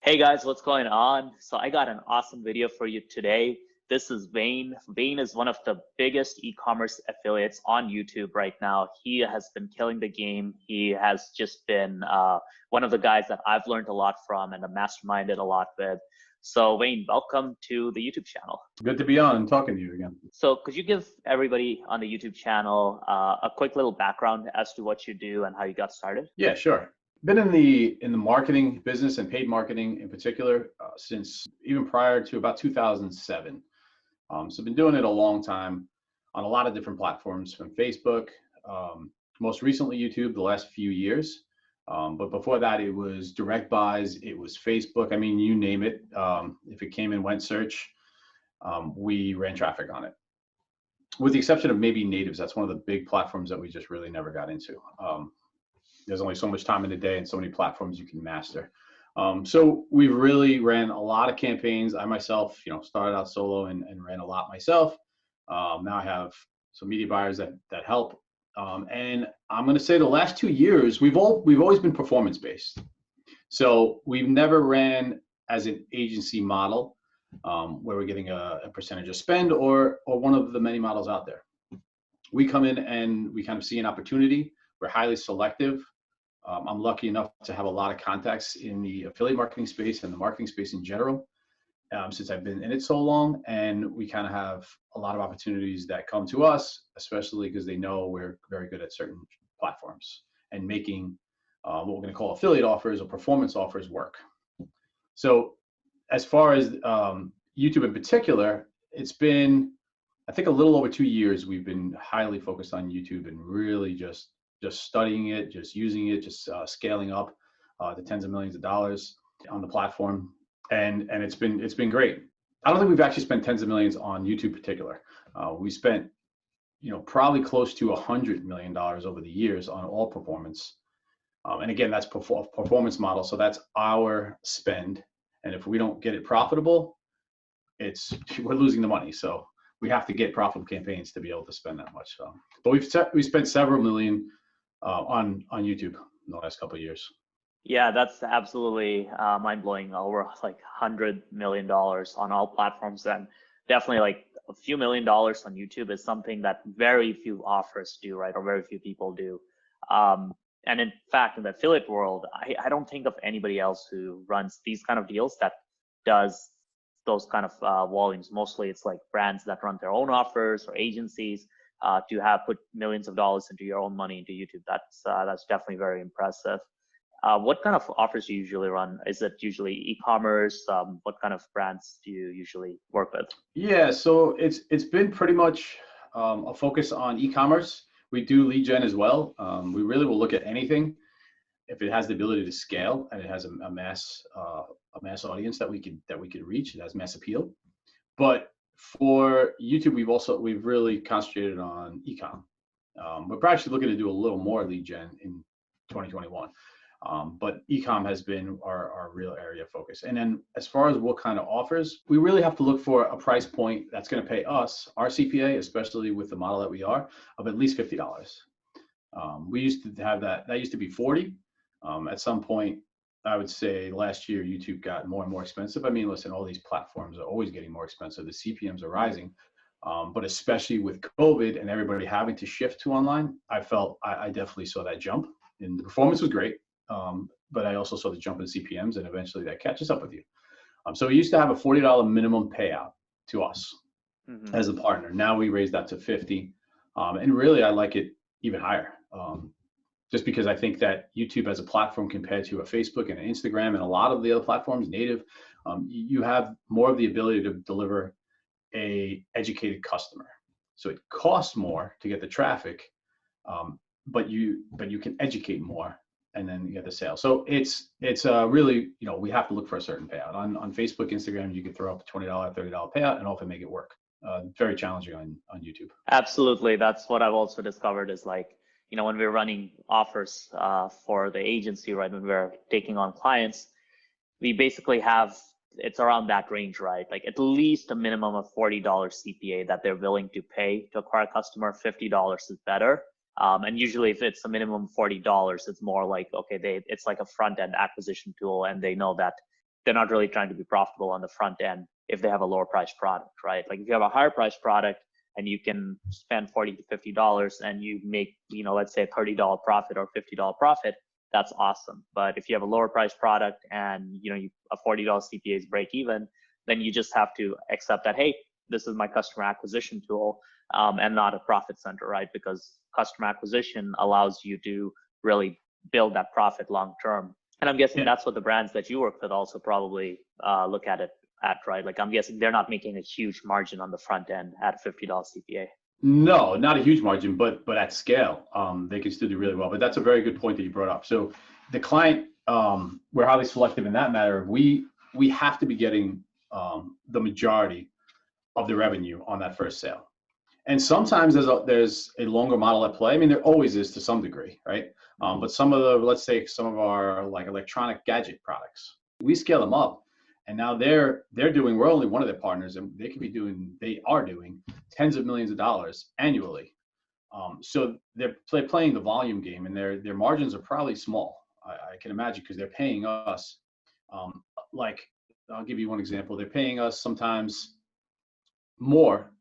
Hey guys, what's going on? So I got an awesome video for you today. This is Vane. Vane is one of the biggest e-commerce affiliates on YouTube right now. He has been killing the game. He has just been one of the guys that I've learned a lot from and masterminded a lot with. So Vane, welcome to the YouTube channel. Good to be on and talking to you again. So could you give everybody on the YouTube channel a quick little background as to what you do and how you got started? Yeah, sure. Been in the marketing business and paid marketing in particular since even prior to about 2007. So been doing it a long time on a lot of different platforms, from Facebook, most recently YouTube the last few years. But before that, it was direct buys, it was Facebook. I mean, you name it. If it came in went search, we ran traffic on it. With the exception of maybe natives, that's one of the big platforms that we just really never got into. There's only so much time in the day and so many platforms you can master. So we've really ran a lot of campaigns. I myself, started out solo and ran a lot myself. Now I have some media buyers that help. And I'm going to say the last 2 years, we've always been performance based. So we've never ran as an agency model where we're getting a percentage of spend or one of the many models out there. We come in and we kind of see an opportunity. We're highly selective. I'm lucky enough to have a lot of contacts in the affiliate marketing space and the marketing space in general, since I've been in it so long. And we kind of have a lot of opportunities that come to us, especially because they know we're very good at certain platforms and making what we're going to call affiliate offers or performance offers work. So as far as YouTube in particular, it's been, I think, a little over 2 years we've been highly focused on YouTube and really just studying it, just using it, just scaling up to tens of millions of dollars on the platform, and it's been great. I don't think we've actually spent tens of millions on YouTube in particular. We spent probably close to $100 million over the years on all performance, and again, that's performance model, so that's our spend, and if we don't get it profitable, we're losing the money. So we have to get profitable campaigns to be able to spend that much. So, but we spent several million on YouTube in the last couple of years. Yeah, that's absolutely mind-blowing. Over like $100 million on all platforms, and definitely like a few $1 million on YouTube is something that very few offers do, right? Or very few people do. And in fact, in the affiliate world, I don't think of anybody else who runs these kind of deals that does those kind of volumes. Mostly it's like brands that run their own offers or agencies to have put millions of dollars into your own money into YouTube. That's definitely very impressive. What kind of offers do you usually run? Is it usually e-commerce? What kind of brands do you usually work with? Yeah, so it's been pretty much a focus on e-commerce. We do lead gen as well. We really will look at anything if it has the ability to scale and it has a mass audience that we could reach. It has mass appeal. But for YouTube, we've really concentrated on e-com. We're actually looking to do a little more lead gen in 2021. But e-com has been our real area of focus. And then as far as what kind of offers, we really have to look for a price point that's going to pay us, our CPA, especially with the model that we are, of at least $50. We used to have that used to be 40. At some point, I would say last year, YouTube got more and more expensive. I mean, listen, all these platforms are always getting more expensive. The CPMs are rising. But especially with COVID and everybody having to shift to online, I definitely saw that jump. And the performance was great. But I also saw the jump in CPMs, and eventually that catches up with you. So we used to have a $40 minimum payout to us as a partner. Now we raised that to 50. And really, I like it even higher. Just because I think that YouTube as a platform compared to a Facebook and an Instagram and a lot of the other platforms, native, you have more of the ability to deliver a educated customer. So it costs more to get the traffic, but you can educate more, and then you get the sale. So it's really, we have to look for a certain payout. On Facebook, Instagram, you can throw up a $20, $30 payout and hopefully make it work. Very challenging on YouTube. Absolutely. That's what I've also discovered is like, when we're running offers for the agency, right, when we're taking on clients, we basically it's around that range, right? Like at least a minimum of $40 CPA that they're willing to pay to acquire a customer. $50 is better. And usually if it's a minimum $40, it's more like, okay, it's like a front end acquisition tool, and they know that they're not really trying to be profitable on the front end if they have a lower priced product, right? Like if you have a higher priced product and you can spend $40 to $50 and you make, let's say a $30 profit or $50 profit, that's awesome. But if you have a lower priced product and a $40 CPA is break even, then you just have to accept that, hey, this is my customer acquisition tool, and not a profit center, right? Because customer acquisition allows you to really build that profit long term. And I'm guessing that's what the brands that you work with also probably look at it at, right? Like I'm guessing they're not making a huge margin on the front end at a $50 CPA. No, not a huge margin, but at scale, they can still do really well. But that's a very good point that you brought up. So the client, we're highly selective in that matter. We have to be getting the majority of the revenue on that first sale. And sometimes there's a longer model at play. I mean, there always is to some degree, right? But some of let's say some of our like electronic gadget products, we scale them up. And now we're only one of their partners, and they are doing tens of millions of dollars annually. So they're playing the volume game, and their margins are probably small. I can imagine, because they're paying us, like, I'll give you one example. They're paying us sometimes more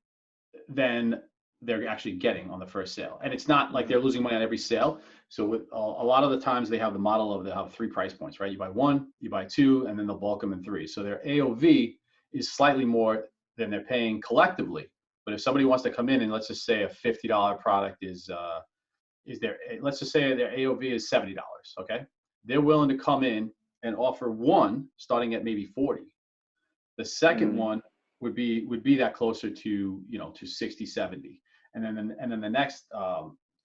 than they're actually getting on the first sale. And it's not like they're losing money on every sale. So with a lot of the times they have the model of they have 3 price points, right? You buy 1, you buy 2, and then they'll bulk them in 3. So their AOV is slightly more than they're paying collectively. But if somebody wants to come in and let's just say a $50 product let's just say their AOV is $70, okay? They're willing to come in and offer one starting at maybe 40. The second one would be that closer to, to 60, 70. And then the next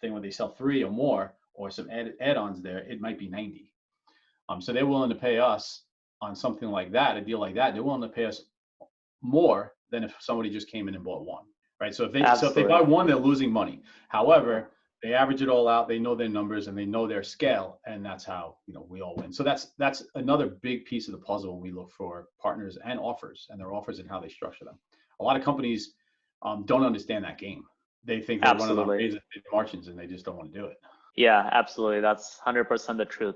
thing when they sell 3 or more or some add-ons there, it might be 90. So they're willing to pay us on something like that, a deal like that. They're willing to pay us more than if somebody just came in and bought one, right? So if they buy one, they're losing money. However, they average it all out. They know their numbers and they know their scale, and that's how we all win. So that's another big piece of the puzzle when we look for partners and offers, and their offers and how they structure them. A lot of companies don't understand that game. They think they're one of the margins, and they just don't want to do it. Yeah, absolutely. That's 100% the truth.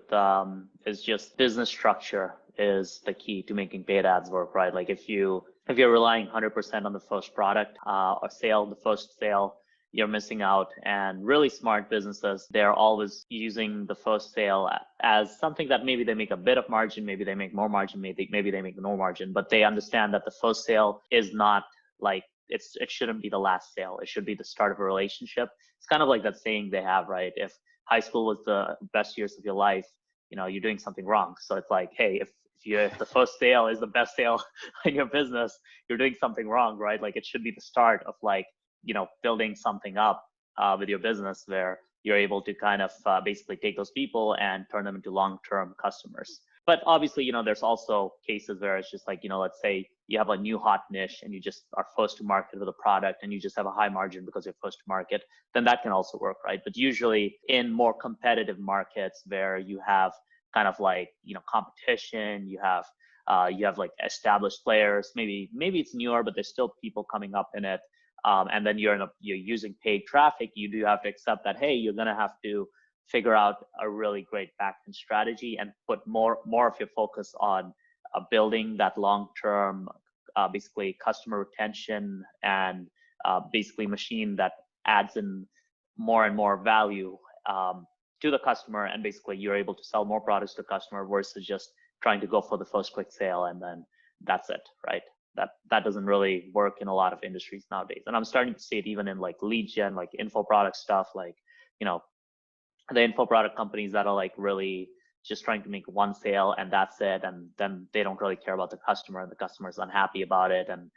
It's just business structure is the key to making paid ads work, right? Like if you're relying 100% on the first product or sale, the first sale, you're missing out. And really smart businesses, they're always using the first sale as something that maybe they make a bit of margin, maybe they make more margin, maybe they make no margin, but they understand that the first sale is not like, it shouldn't be the last sale. It should be the start of a relationship. It's kind of like that saying they have, right? If high school was the best years of your life, you're doing something wrong. So it's like, hey, if the first sale is the best sale in your business, you're doing something wrong, right? Like it should be the start of like, building something up with your business where you're able to kind of basically take those people and turn them into long-term customers. But obviously, there's also cases where it's just like, let's say you have a new hot niche and you just are first to market with a product and you just have a high margin because you're first to market, then that can also work, right? But usually in more competitive markets where you have kind of like, competition, you have like established players, maybe it's newer, but there's still people coming up in it. And then you're using paid traffic, you do have to accept that, hey, you're going to have to figure out a really great backend strategy and put more of your focus on building that long-term, basically customer retention and basically machine that adds in more and more value to the customer. And basically you're able to sell more products to the customer versus just trying to go for the first quick sale and then that's it, right? That doesn't really work in a lot of industries nowadays. And I'm starting to see it even in like lead gen, like info product stuff, like, the info product companies that are like really just trying to make one sale and that's it. And then they don't really care about the customer and the customer's unhappy about it. And,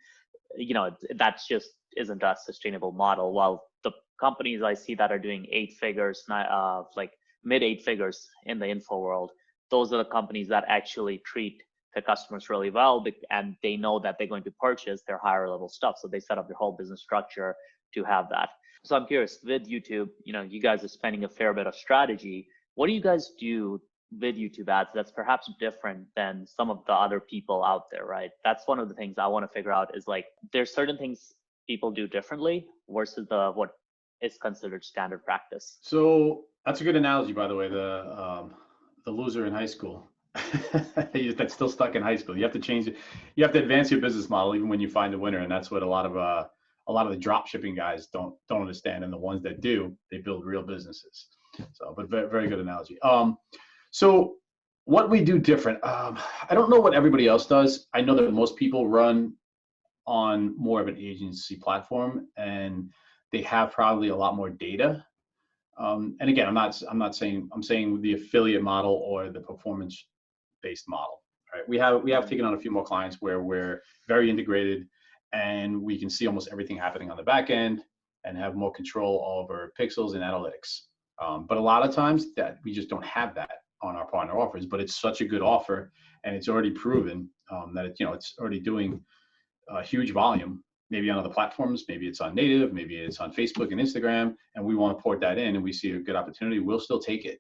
that just isn't a sustainable model. While the companies I see that are doing 8 figures, like mid 8 figures in the info world, those are the companies that actually treat the customers really well, and they know that they're going to purchase their higher level stuff. So they set up their whole business structure to have that. So I'm curious, with YouTube, you guys are spending a fair bit of strategy. What do you guys do with YouTube ads that's perhaps different than some of the other people out there, right? That's one of the things I want to figure out is like, there's certain things people do differently versus what is considered standard practice. So that's a good analogy, by the way, the loser in high school. That's still stuck in high school. You have to change it. You have to advance your business model even when you find a winner, and that's what a lot of the drop shipping guys don't understand. And the ones that do, they build real businesses. So, but very, very good analogy. So what we do different, I don't know what everybody else does. I know that most people run on more of an agency platform, and they have probably a lot more data. And again, I'm saying the affiliate model or the performance-based model. Right? We have taken on a few more clients where we're very integrated, and we can see almost everything happening on the back end and have more control over pixels and analytics. But a lot of times that we just don't have that on our partner offers. But it's such a good offer, and it's already proven that it's already doing a huge volume, maybe on other platforms, maybe it's on native, maybe it's on Facebook and Instagram, and we want to port that in and we see a good opportunity, we'll still take it.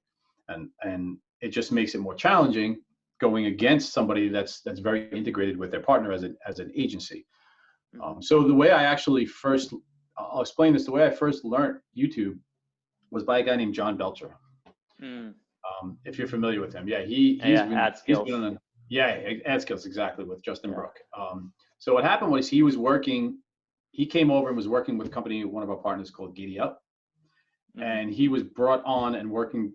And it just makes it more challenging going against somebody that's very integrated with their partner as an agency. So the way I actually I'll explain this, the way I first learned YouTube was by a guy named John Belcher. If you're familiar with him. Yeah, he's been ad skills. He's been on ad skills, exactly, with Justin Brook. So what happened was he came over and was working with a company, one of our partners called Giddy Up. And he was brought on and working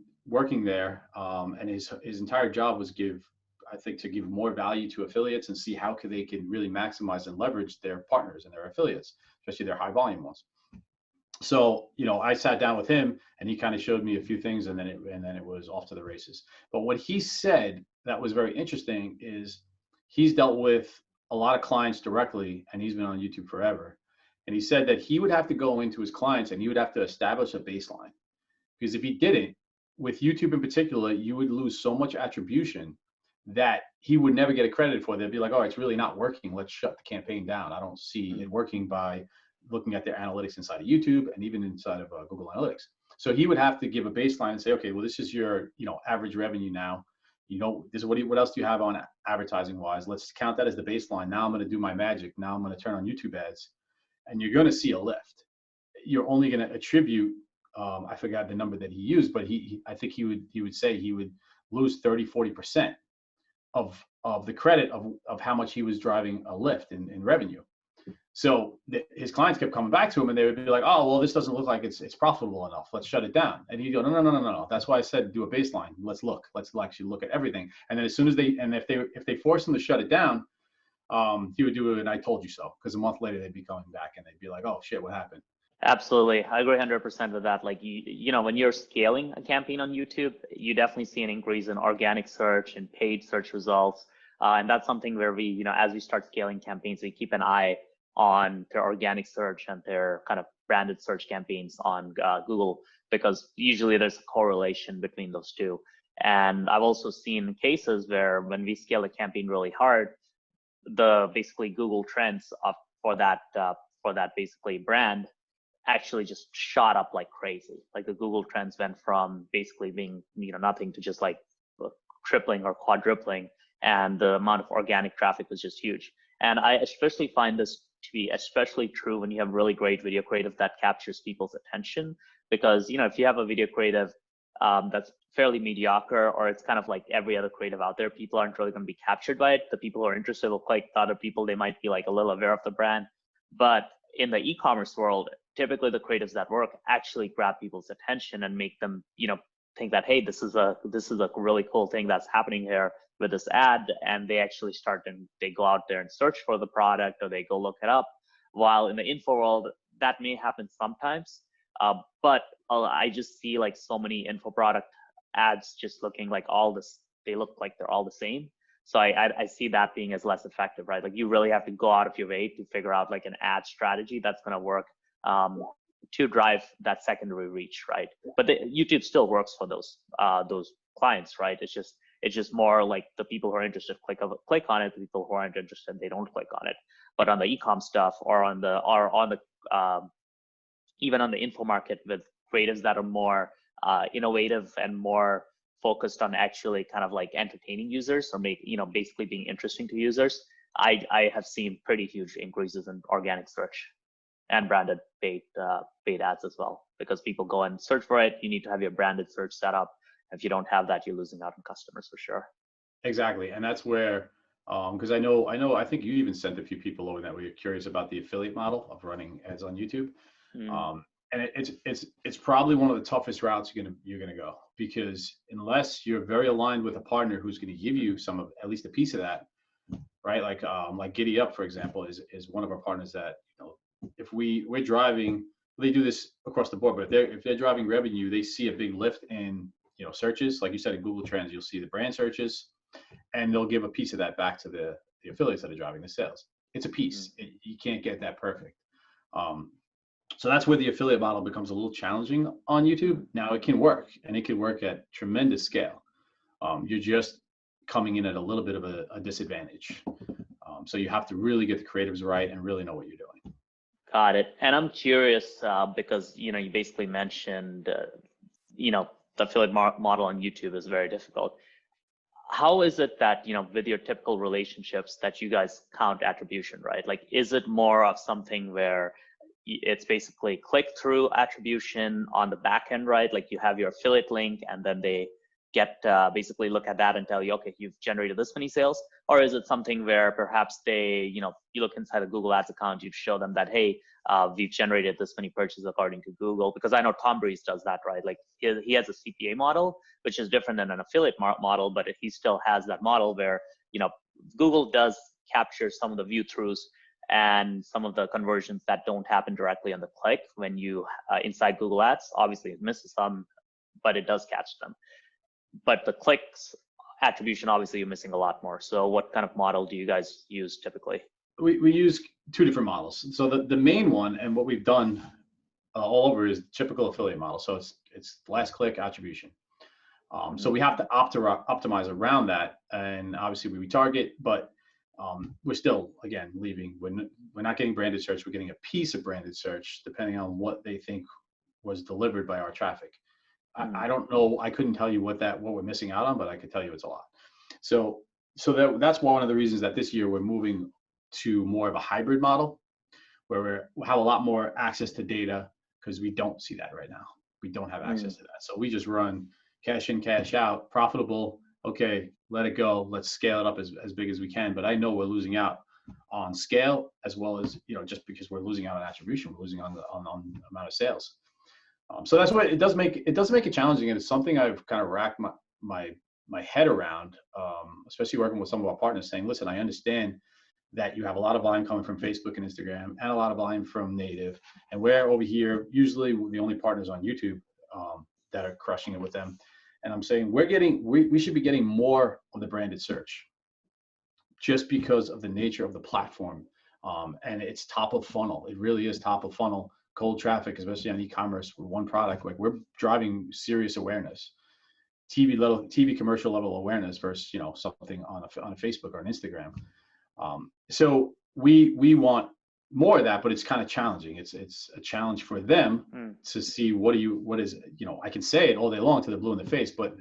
there. And his entire job was to give more value to affiliates and see how they can really maximize and leverage their partners and their affiliates, especially their high volume ones. So, I sat down with him and he kind of showed me a few things, and then it was off to the races. But what he said that was very interesting is he's dealt with a lot of clients directly, and he's been on YouTube forever. And he said that he would have to go into his clients and he would have to establish a baseline, because if he didn't, with YouTube in particular, you would lose so much attribution that he would never get accredited for. They'd be like, oh, it's really not working. Let's shut the campaign down. I don't see it working by looking at their analytics inside of YouTube and even inside of Google Analytics. So he would have to give a baseline and say, okay, well, this is your average revenue now. This is what else do you have on advertising wise? Let's count that as the baseline. Now I'm going to do my magic. Now I'm going to turn on YouTube ads, and you're going to see a lift. You're only going to attribute, I forgot the number that he used, but I think he would say he would lose 30-40% of the credit of how much he was driving a lift in revenue. So his clients kept coming back to him, and they would be like, oh, well, this doesn't look like it's profitable enough. Let's shut it down. And he'd go, no. That's why I said do a baseline. Let's actually look at everything. And then as soon as if they force him to shut it down, he would do it, and I told you so. Because a month later they'd be coming back and they'd be like, oh shit, what happened? Absolutely. I agree 100% with that. Like when you're scaling a campaign on YouTube, you definitely see an increase in organic search and paid search results. And that's something where we, as we start scaling campaigns, we keep an eye on their organic search and their kind of branded search campaigns on Google, because usually there's a correlation between those two. And I've also seen cases where when we scale a campaign really hard, the basically Google trends for that basically brand actually just shot up like crazy. Like the Google trends went from basically being nothing to just like tripling or quadrupling, and the amount of organic traffic was just huge. And I especially find this to be especially true when you have really great video creative that captures people's attention, because if you have a video creative that's fairly mediocre, or it's kind of like every other creative out there, people aren't really going to be captured by it. The people who are interested will click. The other people, they might be like a little aware of the brand. But in the e-commerce world, typically the creatives that work actually grab people's attention and make them think that, hey, this is a really cool thing that's happening here with this ad, and they actually start and they go out there and search for the product, or they go look it up. While in the info world, that may happen sometimes, but I just see like so many info product ads just looking like they look like they're all the same. So I see that being as less effective, right? Like you really have to go out of your way to figure out like an ad strategy that's going to work to drive that secondary reach, right? But YouTube still works for those clients, right? It's just more like the people who are interested click on it. The people who aren't interested, they don't click on it. But on the e-com stuff, or even on the info market with creatives that are more innovative and more focused on actually kind of like entertaining users, or basically being interesting to users, I have seen pretty huge increases in organic search and branded paid ads as well, because people go and search for it. You need to have your branded search set up. If you don't have that, you're losing out on customers for sure. Exactly, and that's where, because I think you even sent a few people over that were curious about the affiliate model of running ads on YouTube. Mm, And it's probably one of the toughest routes you're gonna go, because unless you're very aligned with a partner who's going to give you some of at least a piece of that, right? Like Giddy Up, for example, is one of our partners that, if we're driving, they do this across the board, but if they're driving revenue, they see a big lift in searches, like you said in Google Trends, you'll see the brand searches, and they'll give a piece of that back to the affiliates that are driving the sales. It's a mm. piece. You can't get that perfect. Um, so that's where the affiliate model becomes a little challenging on YouTube. Now it can work, and it can work at tremendous scale. You're just coming in at a little bit of a disadvantage. So you have to really get the creatives right and really know what you're doing. Got it. And I'm curious because you basically mentioned the affiliate model on YouTube is very difficult. How is it that with your typical relationships that you guys count attribution, right? Like, is it more of something where it's basically click-through attribution on the back end, right? Like you have your affiliate link and then they get basically look at that and tell you, okay, you've generated this many sales? Or is it something where perhaps they, you look inside a Google Ads account, you show them that, hey, we've generated this many purchases according to Google? Because I know Tom Breeze does that, right? Like he has a CPA model, which is different than an affiliate model, but he still has that model where, Google does capture some of the view throughs and some of the conversions that don't happen directly on the click when you inside Google Ads. Obviously it misses some, but it does catch them. But the clicks attribution, obviously you're missing a lot more. So what kind of model do you guys use typically? We use two different models. So the main one, and what we've done all over, is typical affiliate model. So it's last click attribution. So we have to optimize around that, and obviously we retarget, but we're still, again, leaving. We're not getting branded search. We're getting a piece of branded search depending on what they think was delivered by our traffic. I don't know. I couldn't tell you what we're missing out on, but I could tell you it's a lot. So that's one of the reasons that this year we're moving to more of a hybrid model, where we have a lot more access to data, because we don't see that right now. We don't have access to that. So we just run cash in, cash out, profitable. Okay, let it go. Let's scale it up as big as we can. But I know we're losing out on scale, as well as, just because we're losing out on attribution, we're losing on the amount of sales. So that's what it does make it challenging, and it's something I've kind of racked my head around, especially working with some of our partners, saying, listen, I understand that you have a lot of volume coming from Facebook and Instagram, and a lot of volume from native, and we're over here usually the only partners on YouTube that are crushing it with them. And I'm saying we should be getting more of the branded search, just because of the nature of the platform, and it's top of funnel. It really is top of funnel. Cold traffic, especially on e-commerce for one product, like we're driving serious awareness, TV commercial level awareness versus something on a Facebook or an Instagram. So we want more of that, but it's kind of challenging. It's a challenge for them to see what is I can say it all day long to the blue in the face, but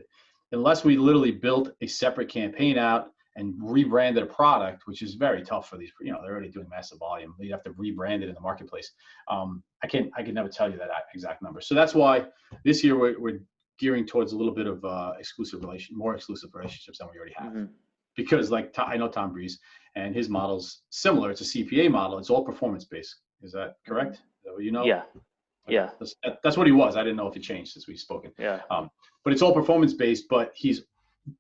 unless we literally built a separate campaign out and rebranded a product, which is very tough for these, they're already doing massive volume. You have to rebrand it in the marketplace. I can never tell you that exact number. So that's why this year we're gearing towards a little bit of more exclusive relationships than we already have. Because like I know Tom Breeze, and his model's similar. It's a CPA model. It's all performance based. Is that correct? Is that what you know? Yeah. Okay. Yeah. That's what he was. I didn't know if it changed since we've spoken. Yeah. But it's all performance based, but he's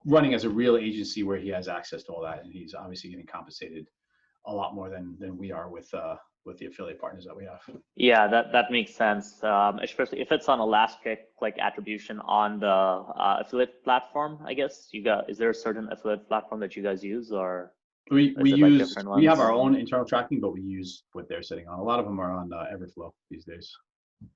running as a real agency where he has access to all that, and he's obviously getting compensated a lot more than we are with the affiliate partners that we have. Yeah, that makes sense. Especially if it's on a last click attribution on the affiliate platform, I guess. Is there a certain affiliate platform that you guys use, or we we have our own internal tracking, but we use what they're sitting on. A lot of them are on Everflow these days.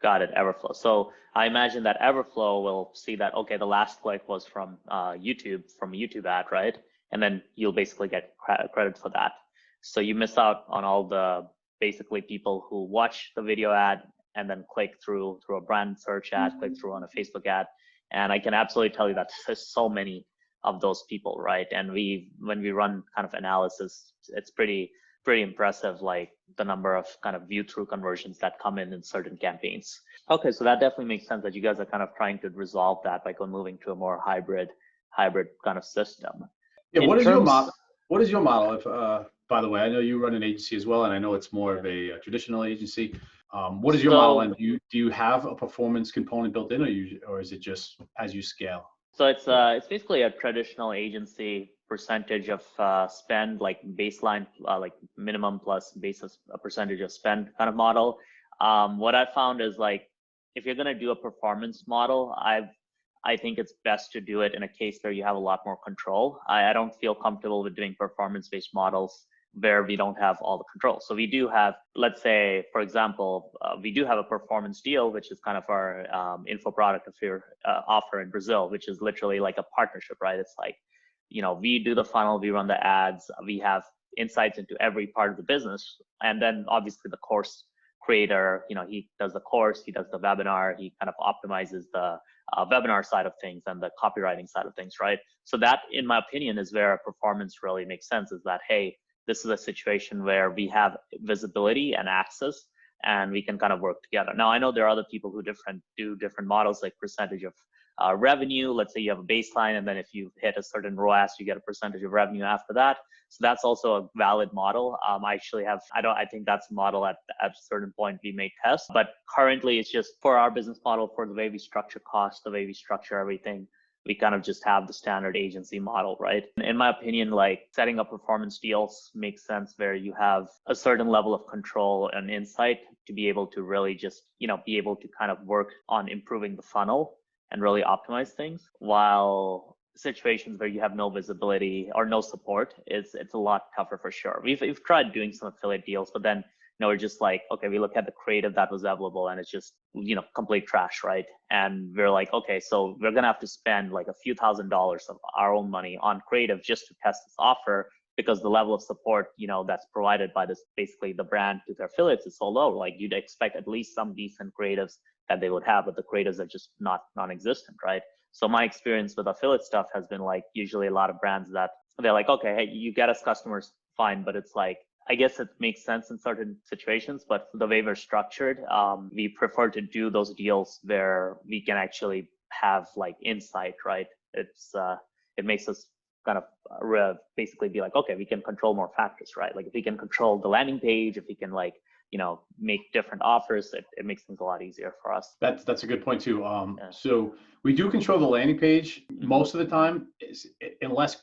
Got it, Everflow. So I imagine that Everflow will see that, okay, the last click was from YouTube, from a YouTube ad, right? And then you'll basically get credit for that. So you miss out on all the basically people who watch the video ad and then click through a brand search ad, click through on a Facebook ad. And I can absolutely tell you that there's so many of those people, right? And when we run kind of analysis, it's pretty impressive, like the number of kind of view through conversions that come in certain campaigns. Okay, so that definitely makes sense that you guys are kind of trying to resolve that by moving to a more hybrid kind of system. Yeah. In What is your terms, model? What is your model? If, by the way, I know you run an agency as well, and I know it's more of a traditional agency. What is your model, so and do you have a performance component built in, or is it just as you scale? So it's basically a traditional agency percentage of spend, like baseline, like minimum plus basis a percentage of spend kind of model. What I found is like if you're gonna do a performance model, I think it's best to do it in a case where you have a lot more control. I don't feel comfortable with doing performance-based models where we don't have all the control. So we do have, let's say, for example, we do have a performance deal, which is kind of our info product offer in Brazil, which is literally like a partnership, right? It's like, we do the funnel, we run the ads, we have insights into every part of the business. And then obviously the course creator, he does the course, he does the webinar, he kind of optimizes the webinar side of things and the copywriting side of things, right? So that, in my opinion, is where performance really makes sense, is that, hey, this is a situation where we have visibility and access and we can kind of work together. Now, I know there are other people who do different models, like percentage of revenue. Let's say you have a baseline, and then if you hit a certain ROAS, you get a percentage of revenue after that. So that's also a valid model. I think that's a model at a certain point we may test, but currently it's just for our business model, for the way we structure costs, the way we structure everything, we kind of just have the standard agency model, right? In my opinion, like setting up performance deals makes sense where you have a certain level of control and insight to be able to really just, be able to kind of work on improving the funnel and really optimize things, while situations where you have no visibility or no support, it's a lot tougher for sure. We've tried doing some affiliate deals, but then we're just like, okay, we look at the creative that was available and it's just, complete trash, right? And we're like, okay, so we're gonna have to spend like a few $1,000s of our own money on creative just to test this offer, because the level of support, that's provided by this, basically the brand to their affiliates, is so low. Like you'd expect at least some decent creatives that they would have, but the creatives are just non-existent, right? So my experience with affiliate stuff has been like usually a lot of brands that they're like, okay, hey, you get us customers, fine, but it's like, I guess it makes sense in certain situations, but the way we're structured, we prefer to do those deals where we can actually have like insight, right? It makes us kind of basically be like, okay, we can control more factors, right? Like if we can control the landing page, if we can like, make different offers, it makes things a lot easier for us. That's a good point too. Yeah. So we do control the landing page most of the time, unless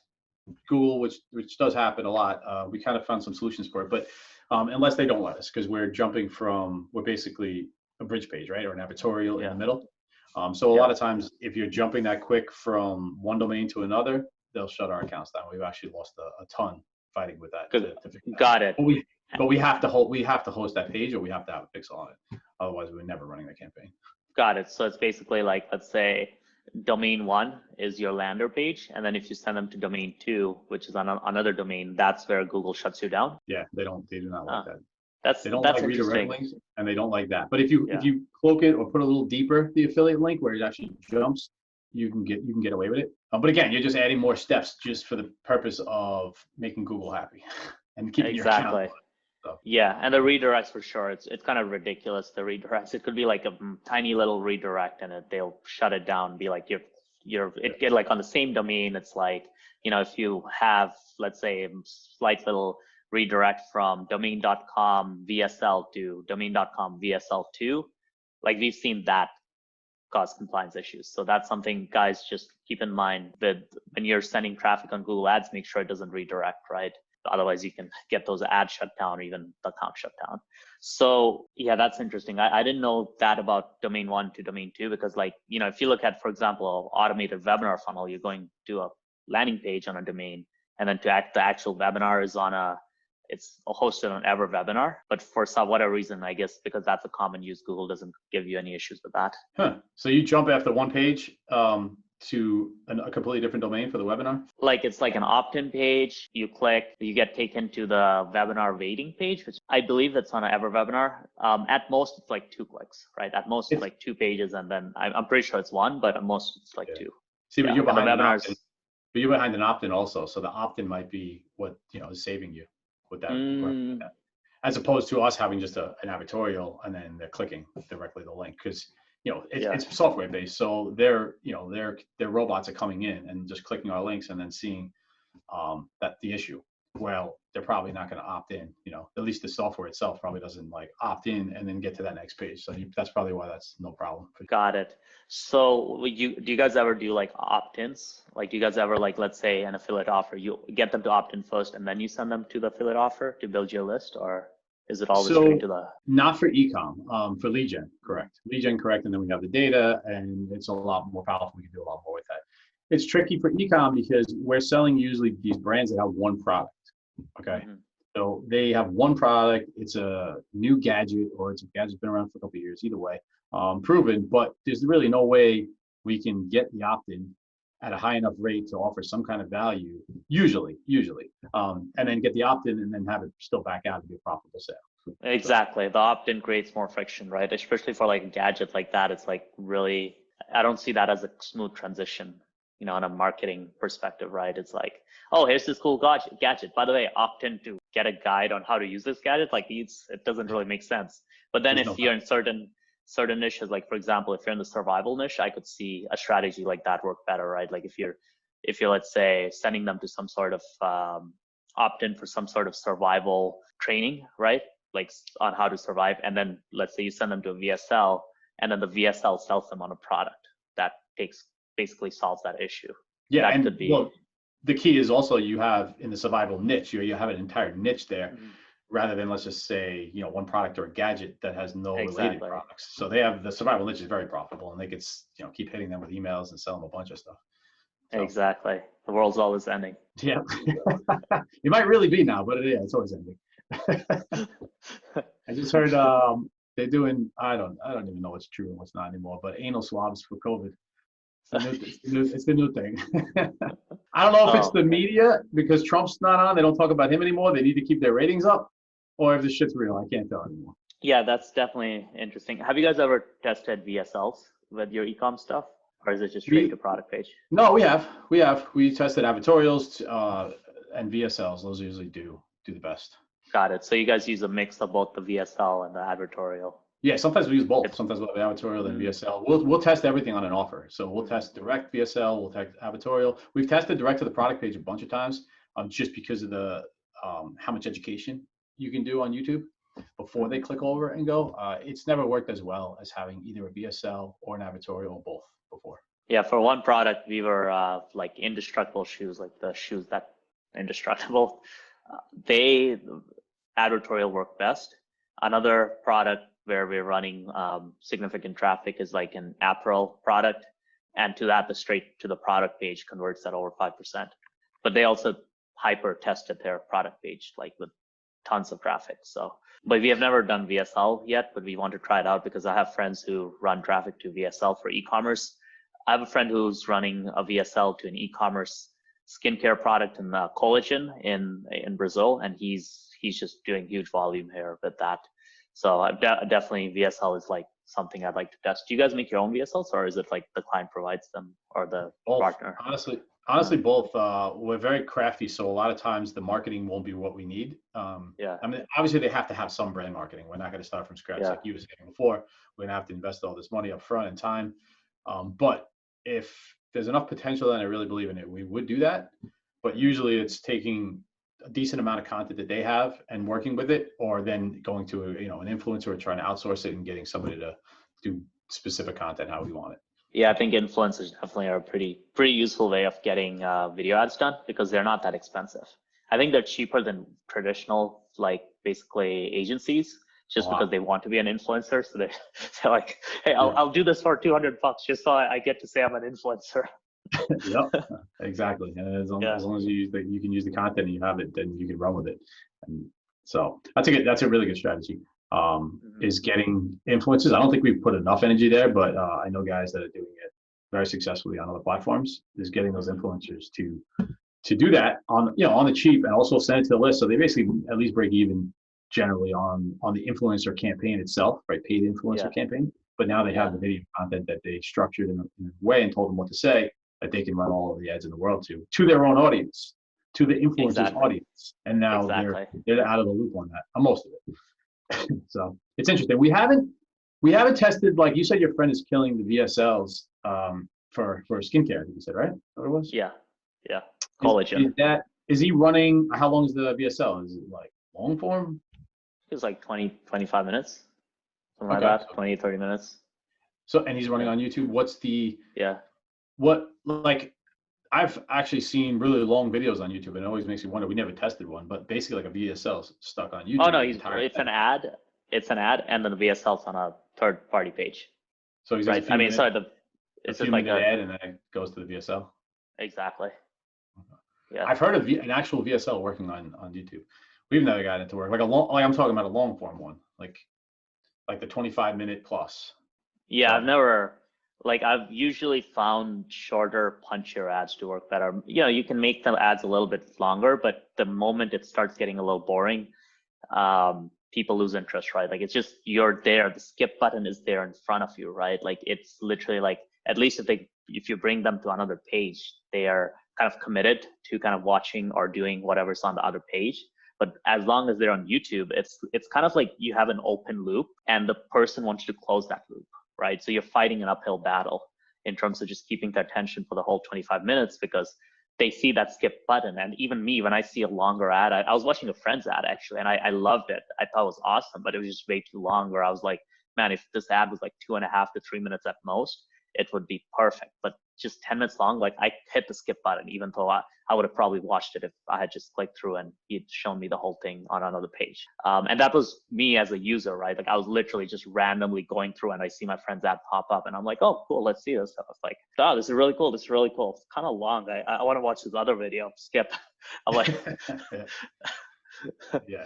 Google, which does happen a lot. We kind of found some solutions for it, but unless they don't let us, because we're basically a bridge page, right, or an advertorial in the middle. So a lot of times, if you're jumping that quick from one domain to another, they'll shut our accounts down. We've actually lost a ton fighting with that. To figure Got that. it. But we have to host that page, or we have to have a pixel on it. Otherwise, we're never running the campaign. Got it. So it's basically like, let's say domain 1 is your lander page, and then if you send them to domain 2, which is on another domain, that's where Google shuts you down. Yeah, they do not like that. They don't like interesting. redirect links, and they don't like that. But if you cloak it or put a little deeper the affiliate link where it actually jumps, you can get away with it. But again, you're just adding more steps just for the purpose of making Google happy and keeping your account. So. Yeah, and the redirects for sure. It's kind of ridiculous. The redirects. It could be like a tiny little redirect, and they'll shut it down. Be like get like on the same domain. It's like, if you have, let's say, a slight little redirect from domain.com VSL to domain.com VSL2, like we've seen that cause compliance issues. So that's something, guys, just keep in mind that when you're sending traffic on Google Ads, make sure it doesn't redirect, right? Otherwise you can get those ads shut down or even the account shut down. So yeah, that's interesting. I didn't know that about domain 1 to domain 2, because like, if you look at, for example, automated webinar funnel, you're going to a landing page on a domain, and then the actual webinar is it's hosted on Ever Webinar, but for whatever reason, I guess because that's a common use, Google doesn't give you any issues with that. So you jump after one page to a completely different domain for the webinar? Like it's like an opt-in page. You click, you get taken to the webinar waiting page, which I believe that's on Ever Webinar. At most, it's like 2 clicks, right? At most, it's like 2 pages, and then I'm pretty sure it's 1, but at most, it's like 2. See, but you're behind an opt-in also, so the opt-in might be what is saving you with that, as opposed to us having just an advertorial and then they're clicking directly the link, because it's software based, so their robots are coming in and just clicking our links and then seeing That's the issue. Well, they're probably not going to opt in. At least the software itself probably doesn't like opt in and then get to that next page. So that's probably why that's no problem. Got it. So do you guys ever do like opt-ins? Like, do you guys ever, like, let's say an affiliate offer, you get them to opt in first and then you send them to the affiliate offer to build your list, or is it always straight to the? Not for e-com, for lead gen, correct. Lead gen, correct. And then we have the data, and it's a lot more powerful. We can do a lot more with that. It's tricky for e-com because we're selling usually these brands that have one product. Okay. So they have one product. It's a new gadget, or it's a gadget that's been around for a couple of years, either way, proven, but there's really no way we can get the opt-in at a high enough rate to offer some kind of value, usually, and then get the opt-in and then have it still back out and be a profitable sale. Exactly. The opt-in creates more friction, right? Especially for like a gadget like that. It's like really, I don't see that as a smooth transition, on a marketing perspective, right? It's like, oh, here's this cool gadget. By the way, opt in to get a guide on how to use this gadget. Like, it doesn't really make sense. But then if you're in certain niches, like for example, if you're in the survival niche, I could see a strategy like that work better, right? Like if you're let's say sending them to some sort of opt-in for some sort of survival training, right? Like on how to survive, and then let's say you send them to a VSL, and then the VSL sells them on a product that basically solves that issue. Yeah, that and could be. Well, the key is also you have in the survival niche, you have an entire niche there, rather than, let's just say, one product or a gadget that has no related products. So they have the survival niche is very profitable, and they could keep hitting them with emails and sell them a bunch of stuff. So, exactly. The world's always ending. Yeah. It might really be now, but it's always ending. I just heard they're doing, I don't even know what's true and what's not anymore, but anal swabs for COVID. It's the new thing. I don't know if it's the media, because Trump's not on. They don't talk about him anymore. They need to keep their ratings up, or if this shit's real. I can't tell anymore. Yeah, that's definitely interesting. Have you guys ever tested VSLs with your e-com stuff, or is it just straight to product page? No, we have. We tested advertorials and VSLs. Those usually do the best. Got it. So you guys use a mix of both the VSL and the advertorial. Yeah, sometimes we use both. Sometimes we'll have advertorial and VSL. We'll test everything on an offer. So we'll test direct VSL, we'll test advertorial. We've tested direct to the product page a bunch of times, just because of the how much education you can do on YouTube before they click over and go. It's never worked as well as having either a VSL or an advertorial or both before. Yeah, for one product, we were like indestructible shoes, like the shoes that indestructible. They advertorial work best. Another product where we're running significant traffic is like an apparel product, and to that, the straight to the product page converts at over 5%. But they also hyper tested their product page, like with tons of traffic. So, but we have never done VSL yet, but we want to try it out because I have friends who run traffic to VSL for e-commerce. I have a friend who's running a VSL to an e-commerce skincare product in collagen in Brazil, and he's just doing huge volume here with that. So definitely VSL is like something I'd like to test. Do you guys make your own VSLs, or is it like the client provides them, or the partner? Honestly, both. We're very crafty, so a lot of times the marketing won't be what we need. Yeah. I mean, obviously they have to have some brand marketing. We're not going to start from scratch like you were saying before. We're going to have to invest all this money up front and time. But if there's enough potential and I really believe in it, we would do that. But usually it's taking a decent amount of content that they have and working with it, or then going to an influencer or trying to outsource it and getting somebody to do specific content how we want it. Yeah, I think influencers definitely are a pretty useful way of getting video ads done, because they're not that expensive. I think they're cheaper than traditional, like basically agencies, just because they want to be an influencer. So they're like, hey, I'll do this for $200 just so I get to say I'm an influencer. Yep, exactly. And as long as you can use the content and you have it, then you can run with it. And so that's a really good strategy. Is getting influencers. I don't think we've put enough energy there, but I know guys that are doing it very successfully on other platforms. Is getting those influencers to do that on the cheap, and also send it to the list, so they basically at least break even generally on the influencer campaign itself, right? Paid influencer campaign. But now they have the video content that they structured in a way and told them what to say, that they can run all of the ads in the world to their own audience, to the influencer's audience. And now they're out of the loop on that, on most of it. So it's interesting. We haven't tested, like you said, your friend is killing the VSLs for skincare, I think you said, right? What it was? Yeah. Collagen. Is he running? How long is the VSL? Is it like long form? It was like 20, 25 minutes, something like Okay. that, 20, 30 minutes. So, and he's running Yeah. on YouTube. What's the, Yeah. what, like, I've actually seen really long videos on YouTube, and it always makes me wonder. We never tested one, but basically like a VSL stuck on Oh YouTube no, the entire it's day. an ad. It's an ad, and then the VSL's on a third party page, So he does right? I mean, sorry, a it's few just like minute ad, and then it goes to the VSL. exactly. Yeah. I've heard of an actual VSL working on YouTube. We've never gotten it to work. Like a long, like I'm talking about a long form one, like the 25-minute plus. Yeah, I've But never I've usually found shorter, punchier ads to work better. You can make the ads a little bit longer, but the moment it starts getting a little boring, people lose interest, right? Like it's just you're there, the skip button is there in front of you, right? Like it's literally like at least if you bring them to another page, they are kind of committed to kind of watching or doing whatever's on the other page. But as long as they're on YouTube, it's kind of like you have an open loop and the person wants to close that loop, right? So you're fighting an uphill battle in terms of just keeping their attention for the whole 25 minutes because they see that skip button. And even me, when I see a longer ad, I was watching a friend's ad actually, and I loved it. I thought it was awesome, but it was just way too long where I was like, man, if this ad was like 2.5 to 3 minutes at most, it would be perfect. But just 10 minutes long, like I hit the skip button, even though I would have probably watched it if I had just clicked through and he'd shown me the whole thing on another page. And that was me as a user, right? Like I was literally just randomly going through and I see my friend's ad pop up and I'm like, oh, cool, let's see this. I was like, oh, this is really cool. This is really cool. It's kind of long. I want to watch this other video. Skip. I'm like, yeah,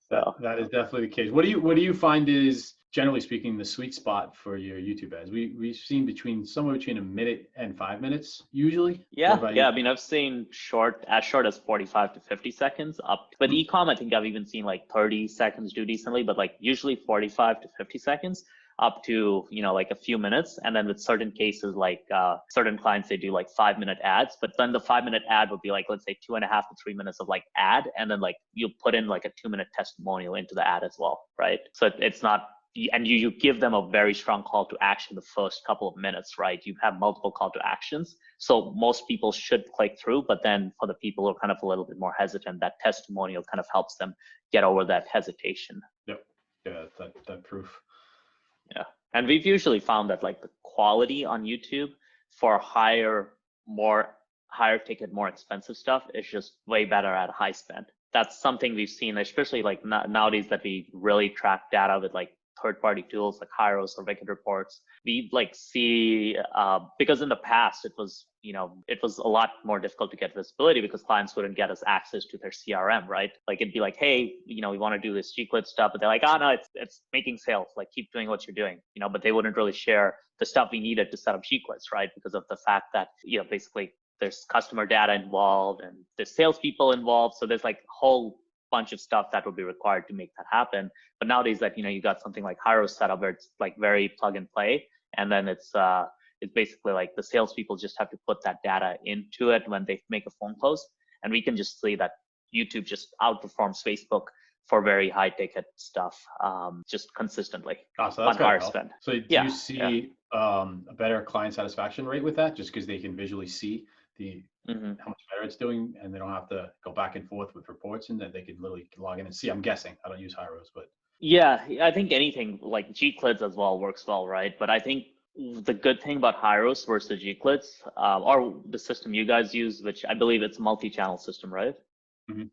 so. that is definitely the case. What do you find is, generally speaking, the sweet spot for your YouTube ads? We've seen somewhere between a minute and 5 minutes usually. Yeah. I mean, I've seen as short as 45 to 50 seconds up. But ecom, I think I've even seen like 30 seconds do decently, but like usually 45 to 50 seconds up to, like a few minutes. And then with certain cases, like certain clients, they do like 5-minute ads, but then the 5-minute ad would be like, let's say 2.5 to 3 minutes of like ad. And then like you put in like a 2-minute testimonial into the ad as well, right? So it's not, and you give them a very strong call to action the first couple of minutes, right? You have multiple call to actions. So most people should click through, but then for the people who are kind of a little bit more hesitant, that testimonial kind of helps them get over that hesitation. Yep. Yeah, that proof. Yeah. And we've usually found that like the quality on YouTube for higher ticket, more expensive stuff is just way better at high spend. That's something we've seen, especially like nowadays that we really track data with like third-party tools like Hyros or Wicked Reports. We like see because in the past it was a lot more difficult to get visibility because clients wouldn't get us access to their CRM, right? Like it'd be like, hey, we want to do this Gclid stuff, but they're like, oh no, it's making sales. Like keep doing what you're doing, but they wouldn't really share the stuff we needed to set up Gclids, right? Because of the fact that basically there's customer data involved and there's salespeople involved, so there's like a whole bunch of stuff that would be required to make that happen. But nowadays that you got something like Hyros set up where it's like very plug and play, and then it's basically like the salespeople just have to put that data into it when they make a phone close, and we can just see that YouTube just outperforms Facebook for very high ticket stuff, just consistently so that's on higher spend. So do you see a better client satisfaction rate with that, just because they can visually see how much better it's doing, and they don't have to go back and forth with reports, and that they can literally log in and see? I'm guessing. I don't use Hyros, but yeah, I think anything like Gclids as well works well, right? But I think the good thing about Hyros versus Gclids, or the system you guys use, which I believe it's a multi-channel system, right? Mm-hmm.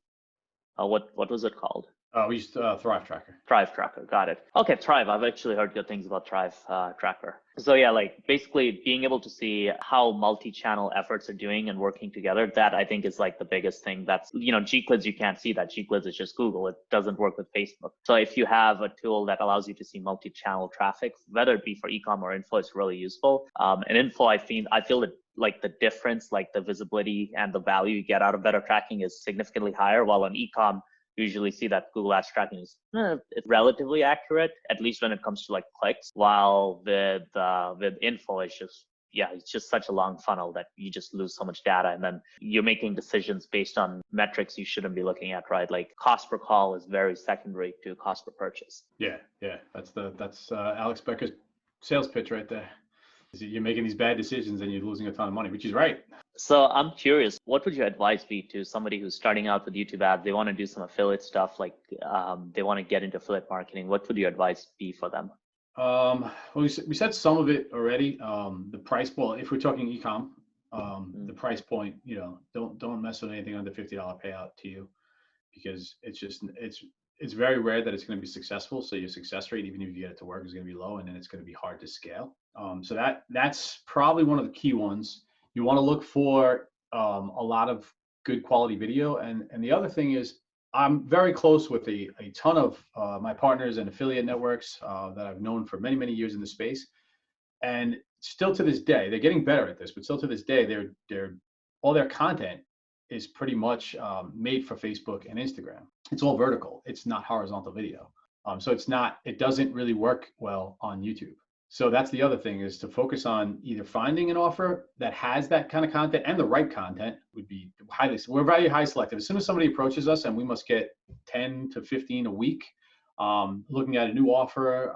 What was it called? We used Thrive Tracker. Thrive Tracker, got it. Okay, Thrive. I've actually heard good things about Thrive Tracker. So yeah, like basically being able to see how multi-channel efforts are doing and working together, that I think is like the biggest thing. That's, Gclids, you can't see that. Gclids is just Google. It doesn't work with Facebook. So if you have a tool that allows you to see multi-channel traffic, whether it be for e-com or info, it's really useful. And info, I feel that like the difference, like the visibility and the value you get out of better tracking is significantly higher, while on e-com, usually see that Google Ads tracking is it's relatively accurate, at least when it comes to like clicks, while with info, it's just such a long funnel that you just lose so much data, and then you're making decisions based on metrics you shouldn't be looking at, right? Like cost per call is very secondary to cost per purchase. Yeah, that's Alex Becker's sales pitch right there. You're making these bad decisions and you're losing a ton of money, which is right. So I'm curious, what would your advice be to somebody who's starting out with YouTube ads? They want to do some affiliate stuff, like they want to get into affiliate marketing. What would your advice be for them? Well, we said some of it already. The price, well, if we're talking e-com, the price point, don't mess with anything under $50 payout to you, because it's very rare that it's going to be successful. So your success rate, even if you get it to work, is going to be low, and then it's going to be hard to scale. So that's probably one of the key ones. You want to look for a lot of good quality video, and the other thing is, I'm very close with a ton of my partners and affiliate networks that I've known for many, many years in the space. And still to this day, they're getting better at this, but still to this day, they're all their content is pretty much made for Facebook and Instagram. It's all vertical. It's not horizontal video. So it doesn't really work well on YouTube. So that's the other thing, is to focus on either finding an offer that has that kind of content, and the right content would be we're very high selective. As soon as somebody approaches us, and we must get 10 to 15 a week, looking at a new offer,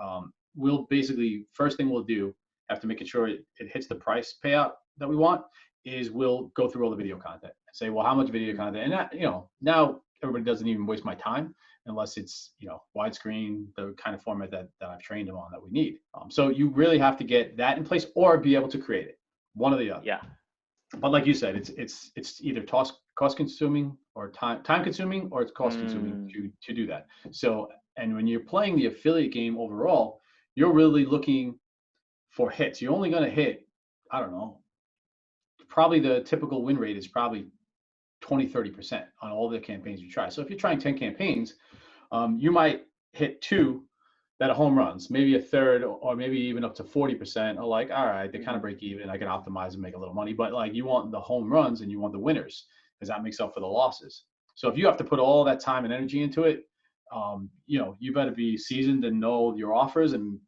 we'll basically, first thing we'll do after making sure it hits the price payout that we want, is we'll go through all the video content and say, well, how much video content? And that, now everybody doesn't even waste my time unless it's, widescreen, the kind of format that I've trained them on that we need. So you really have to get that in place, or be able to create it, one or the other. Yeah. But like you said, it's either cost consuming or time consuming, or it's cost consuming to do that. So, and when you're playing the affiliate game overall, you're really looking for hits. You're only going to hit, I don't know, probably the typical win rate is probably 20-30% on all the campaigns you try. So if you're trying 10 campaigns, you might hit 2 that are home runs, maybe a third, or maybe even up to 40% are like, all right, they kind of break even, I can optimize and make a little money. But like, you want the home runs and you want the winners, because that makes up for the losses. So if you have to put all that time and energy into it, you better be seasoned and know your offers, and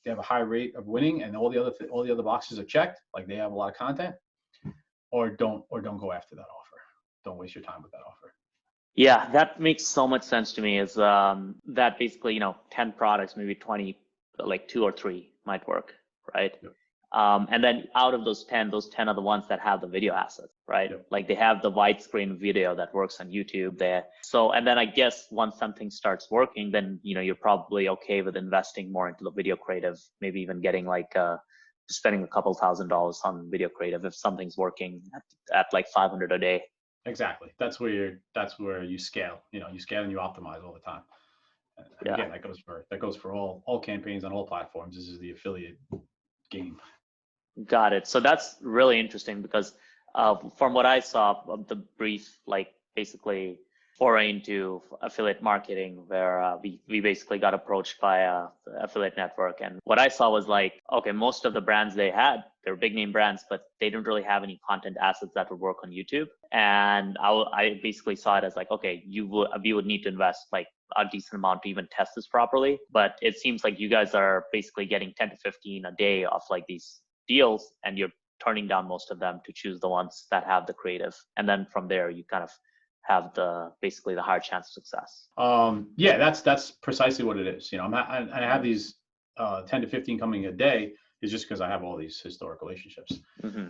they have a high rate of winning, and all the other boxes are checked, like they have a lot of content, or don't go after that offer. Don't waste your time with that offer. Yeah, that makes so much sense to me, is that basically, 10 products, maybe 20, like 2 or 3 might work, right? Yep. And then out of those 10 are the ones that have the video assets, right? Yep. Like they have the widescreen video that works on YouTube there. So, and then I guess once something starts working, then, you're probably okay with investing more into the video creative, maybe even getting spending a couple $1,000s on video creative if something's working at like 500 a day. Exactly. That's where you scale. You scale and you optimize all the time. And Yeah. Again, that goes for all campaigns on all platforms. This is the affiliate game. Got it. So that's really interesting, because from what I saw of the brief, basically foray into affiliate marketing, where we basically got approached by a affiliate network. And what I saw was okay, most of the brands they're big name brands, but they didn't really have any content assets that would work on YouTube. And I basically saw it as okay, we would need to invest a decent amount to even test this properly. But it seems like you guys are basically getting 10 to 15 a day of these deals, and you're turning down most of them to choose the ones that have the creative. And then from there, you kind of have basically the higher chance of success. Yeah, that's precisely what it is. I have these 10 to 15 coming a day, is just because I have all these historic relationships. Mm-hmm.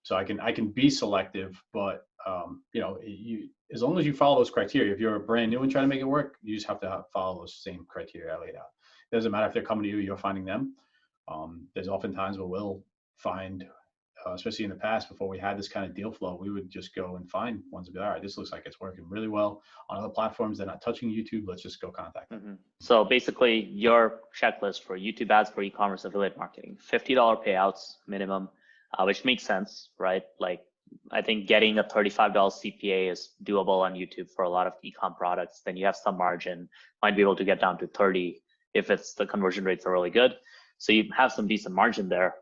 So I can be selective, but as long as you follow those criteria. If you're brand new and trying to make it work, you just have to follow those same criteria I laid out. It doesn't matter if they're coming to you, you're finding them. There's often times where we'll find, especially in the past, before we had this kind of deal flow, we would just go and find ones and be, all right, this looks like it's working really well on other platforms. They're not touching YouTube. Let's just go contact them. Mm-hmm. So basically, your checklist for YouTube ads for e-commerce affiliate marketing, $50 payouts minimum, which makes sense, right? I think getting a $35 CPA is doable on YouTube for a lot of e-com products. Then you have some margin, might be able to get down to 30 if the conversion rates are really good. So you have some decent margin there.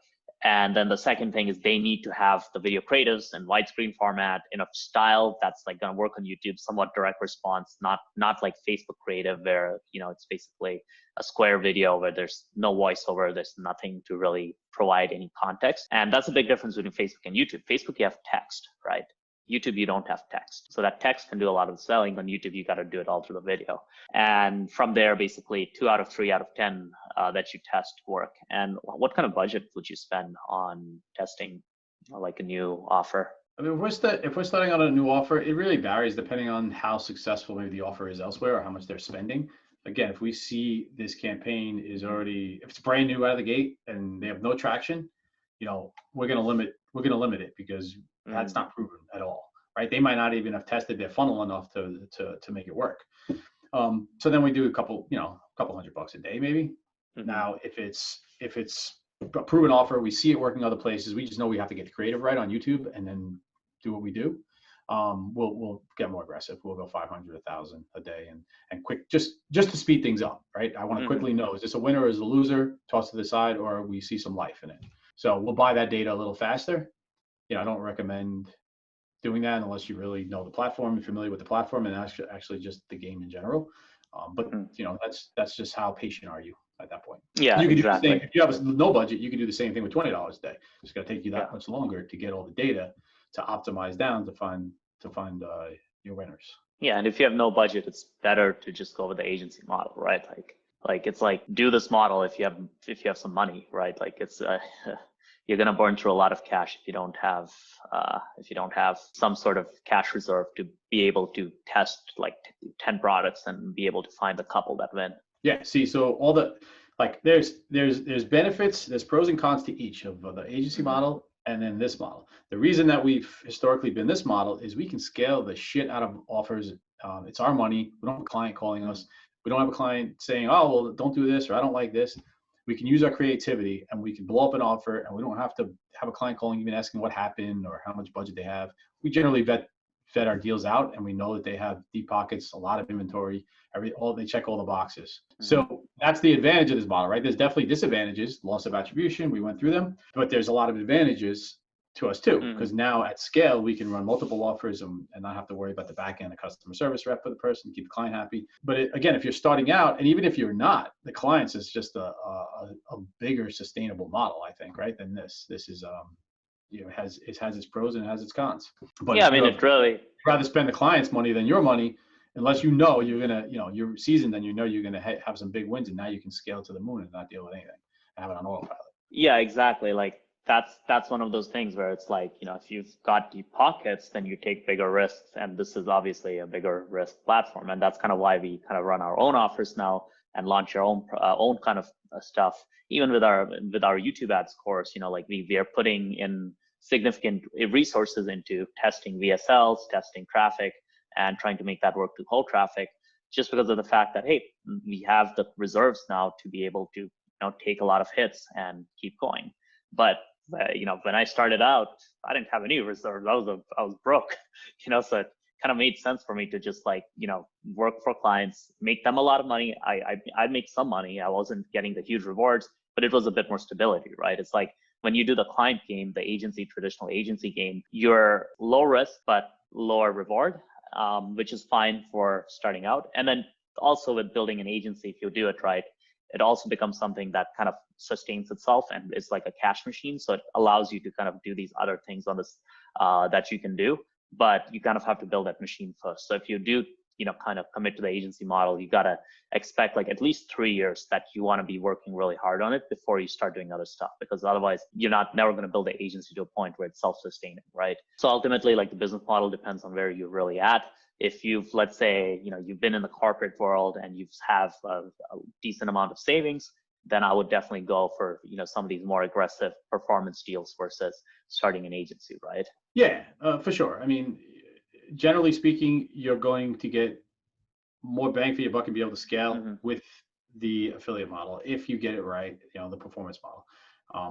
And then the second thing is they need to have the video creatives and widescreen format in a style that's going to work on YouTube, somewhat direct response, not like Facebook creative where, it's basically a square video where there's no voiceover, there's nothing to really provide any context. And that's a big difference between Facebook and YouTube. Facebook, you have text, right? YouTube, you don't have text. So that text can do a lot of the selling. On YouTube, you got to do it all through the video. And from there, basically 2 out of 3 out of 10 that you test work? And what kind of budget would you spend on testing like a new offer? I mean, if we're starting on a new offer, it really varies depending on how successful maybe the offer is elsewhere or how much they're spending. Again, if we see this campaign is already, if it's brand new out of the gate and they have no traction, we're going to limit it because that's not proven at all, right? They might not even have tested their funnel enough to make it work. So then we do a couple $100 a day maybe. Now, if it's a proven offer, we see it working other places, we just know we have to get the creative right on YouTube and then do what we do. We'll get more aggressive. We'll go 500, 1,000 a day and quick, just to speed things up, right? I want to quickly know, is this a winner or is it a loser? Toss to the side, or we see some life in it. So we'll buy that data a little faster. I don't recommend doing that unless you really know the platform and familiar with the platform and actually just the game in general. But that's just how patient are you at that point. Yeah, you can exactly. do the same, if you have no budget, you can do the same thing with $20 a day. It's going to take you that much longer to get all the data to optimize down to find your winners. Yeah, and if you have no budget, it's better to just go with the agency model, right? Like it's like, do this model if you have some money, right? Like it's you're gonna burn through a lot of cash if you don't have some sort of cash reserve to be able to test like 10 products and be able to find a couple that win. Yeah. See, so all the there's benefits, there's pros and cons to each of the agency model and then this model. The reason that we've historically been this model is we can scale the shit out of offers. It's our money. We don't have a client calling us. We don't have a client saying, oh, well, don't do this, or I don't like this. We can use our creativity and we can blow up an offer, and we don't have to have a client calling even asking what happened or how much budget they have. We generally vet our deals out, and we know that they have deep pockets, a lot of inventory, they check all the boxes. So that's the advantage of this model, right? There's definitely disadvantages, loss of attribution, we went through them, but there's a lot of advantages to us too, because now at scale, we can run multiple offers and not have to worry about the back end, the customer service rep for the person, keep the client happy. But again, if you're starting out, and even if you're not, the clients is just a bigger sustainable model, I think, right? Than this. This is it has its pros and it has its cons. But yeah, I mean, it really rather spend the client's money than your money, unless you're gonna, you're seasoned and you're gonna have some big wins, and now you can scale to the moon and not deal with anything, have it on autopilot. Yeah, exactly. Like that's one of those things where it's like, if you've got deep pockets, then you take bigger risks, and this is obviously a bigger risk platform, and that's kind of why we kind of run our own offers now and launch our own kind of stuff. Even with our YouTube ads course, like we are putting in significant resources into testing VSLs, testing traffic, and trying to make that work to cold traffic, just because of the fact that, hey, we have the reserves now to be able to take a lot of hits and keep going. But when I started out, I didn't have any reserves. I was broke, so it kind of made sense for me to just work for clients, make them a lot of money. I'd make some money. I wasn't getting the huge rewards, but it was a bit more stability, right? It's like when you do the client game, the traditional agency game, you're low risk but lower reward, which is fine for starting out. And then also with building an agency, if you do it right, it also becomes something that kind of sustains itself and is like a cash machine. So it allows you to kind of do these other things on this that you can do, but you kind of have to build that machine first. So if you do, kind of commit to the agency model, you got to expect like at least 3 years that you want to be working really hard on it before you start doing other stuff, because otherwise you're never going to build the agency to a point where it's self-sustaining, right? So ultimately, like, the business model depends on where you're really at. If you've, let's say, you've been in the corporate world and you have a decent amount of savings, then I would definitely go for, some of these more aggressive performance deals versus starting an agency, right? Yeah, for sure. I mean, generally speaking, you're going to get more bang for your buck and be able to scale with the affiliate model if you get it right, the performance model.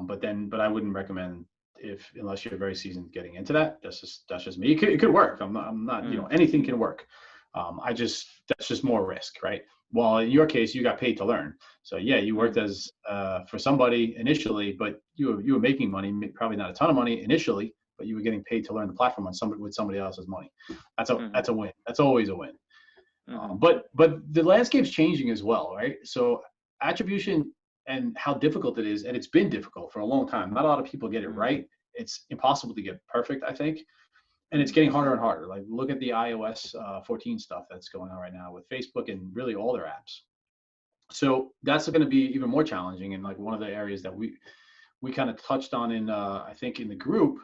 But I wouldn't recommend, unless you're very seasoned, getting into that. That's just me. It could work. I'm not anything can work. That's just more risk, right? Well, in your case, you got paid to learn. So yeah, you worked as for somebody initially, but you were making money, probably not a ton of money initially, but you were getting paid to learn the platform with somebody else's money. That's a win. That's always a win. But the landscape's changing as well, right? So attribution and how difficult it is, and it's been difficult for a long time. Not a lot of people get it right. It's impossible to get perfect, I think. And it's getting harder and harder. Like, look at the iOS 14 stuff that's going on right now with Facebook and really all their apps. So that's going to be even more challenging. And like one of the areas that we kind of touched on in I think in the group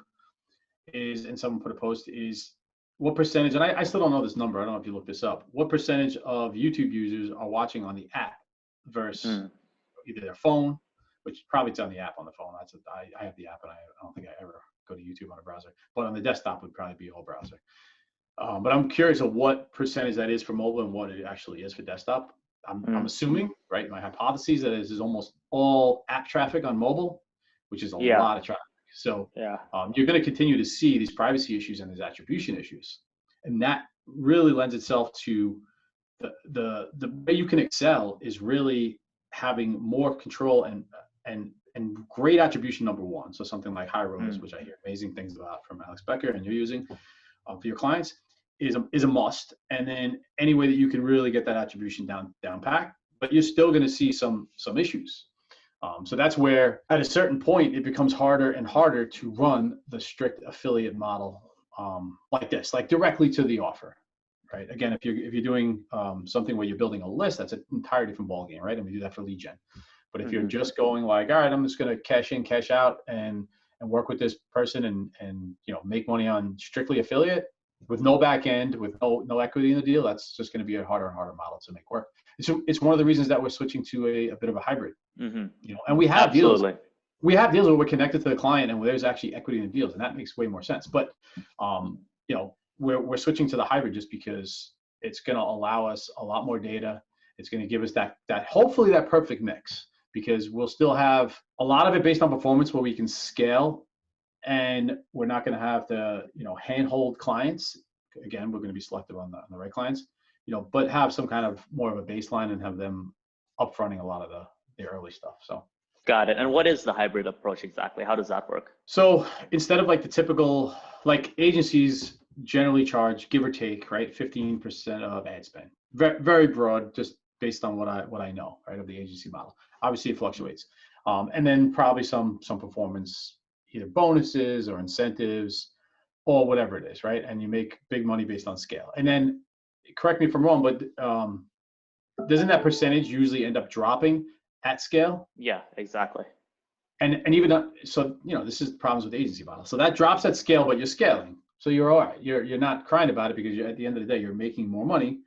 is, and someone put a post, is what percentage, and I still don't know this number, I don't know if you looked this up, what percentage of YouTube users are watching on the app versus either their phone, which probably it's on the app on the phone. I have the app, and I don't think I ever go to YouTube on a browser, but on the desktop would probably be all browser. But I'm curious of what percentage that is for mobile and what it actually is for desktop. I'm assuming, right? My hypothesis that is almost all app traffic on mobile, which is a Yeah. lot of traffic. So Yeah. you're going to continue to see these privacy issues and these attribution issues, and that really lends itself to the way you can excel is really having more control and great attribution, number one. So something like high ROAS, which I hear amazing things about from Alex Becker and you're using for your clients, is a must. And then any way that you can really get that attribution down packed, but you're still going to see some issues. So that's where at a certain point it becomes harder and harder to run the strict affiliate model like this, like directly to the offer. Right. Again, if you're doing something where you're building a list, that's an entirely different ballgame, right? And we do that for lead gen. But if you're just going like, all right, I'm just going to cash in, cash out, and work with this person and make money on strictly affiliate with no back end, with no equity in the deal, that's just going to be a harder and harder model to make work. It's one of the reasons that we're switing to a bit of a hybrid. And we have deals. We have deals where we're connected to the client and where there's actually equity in the deals, and that makes way more sense. But we're switching to the hybrid just because it's going to allow us a lot more data. It's going to give us that hopefully that perfect mix, because we'll still have a lot of it based on performance where we can scale, and we're not going to have the handhold clients. Again, we're going to be selective on the right clients, but have some kind of more of a baseline and have them upfronting a lot of the early stuff. So. Got it. And what is the hybrid approach exactly? How does that work? So instead of like the typical, like agencies generally charge, give or take, right, 15% of ad spend. Very, very broad, just based on what I know, right, of the agency model. Obviously, it fluctuates, and then probably some performance, either bonuses or incentives, or whatever it is, right? And you make big money based on scale. And then, correct me if I'm wrong, but doesn't that percentage usually end up dropping at scale? Yeah, exactly. And even so, this is problems with the agency model. So that drops at scale, but you're scaling, so you're all right. You're not crying about it because at the end of the day you're making more money,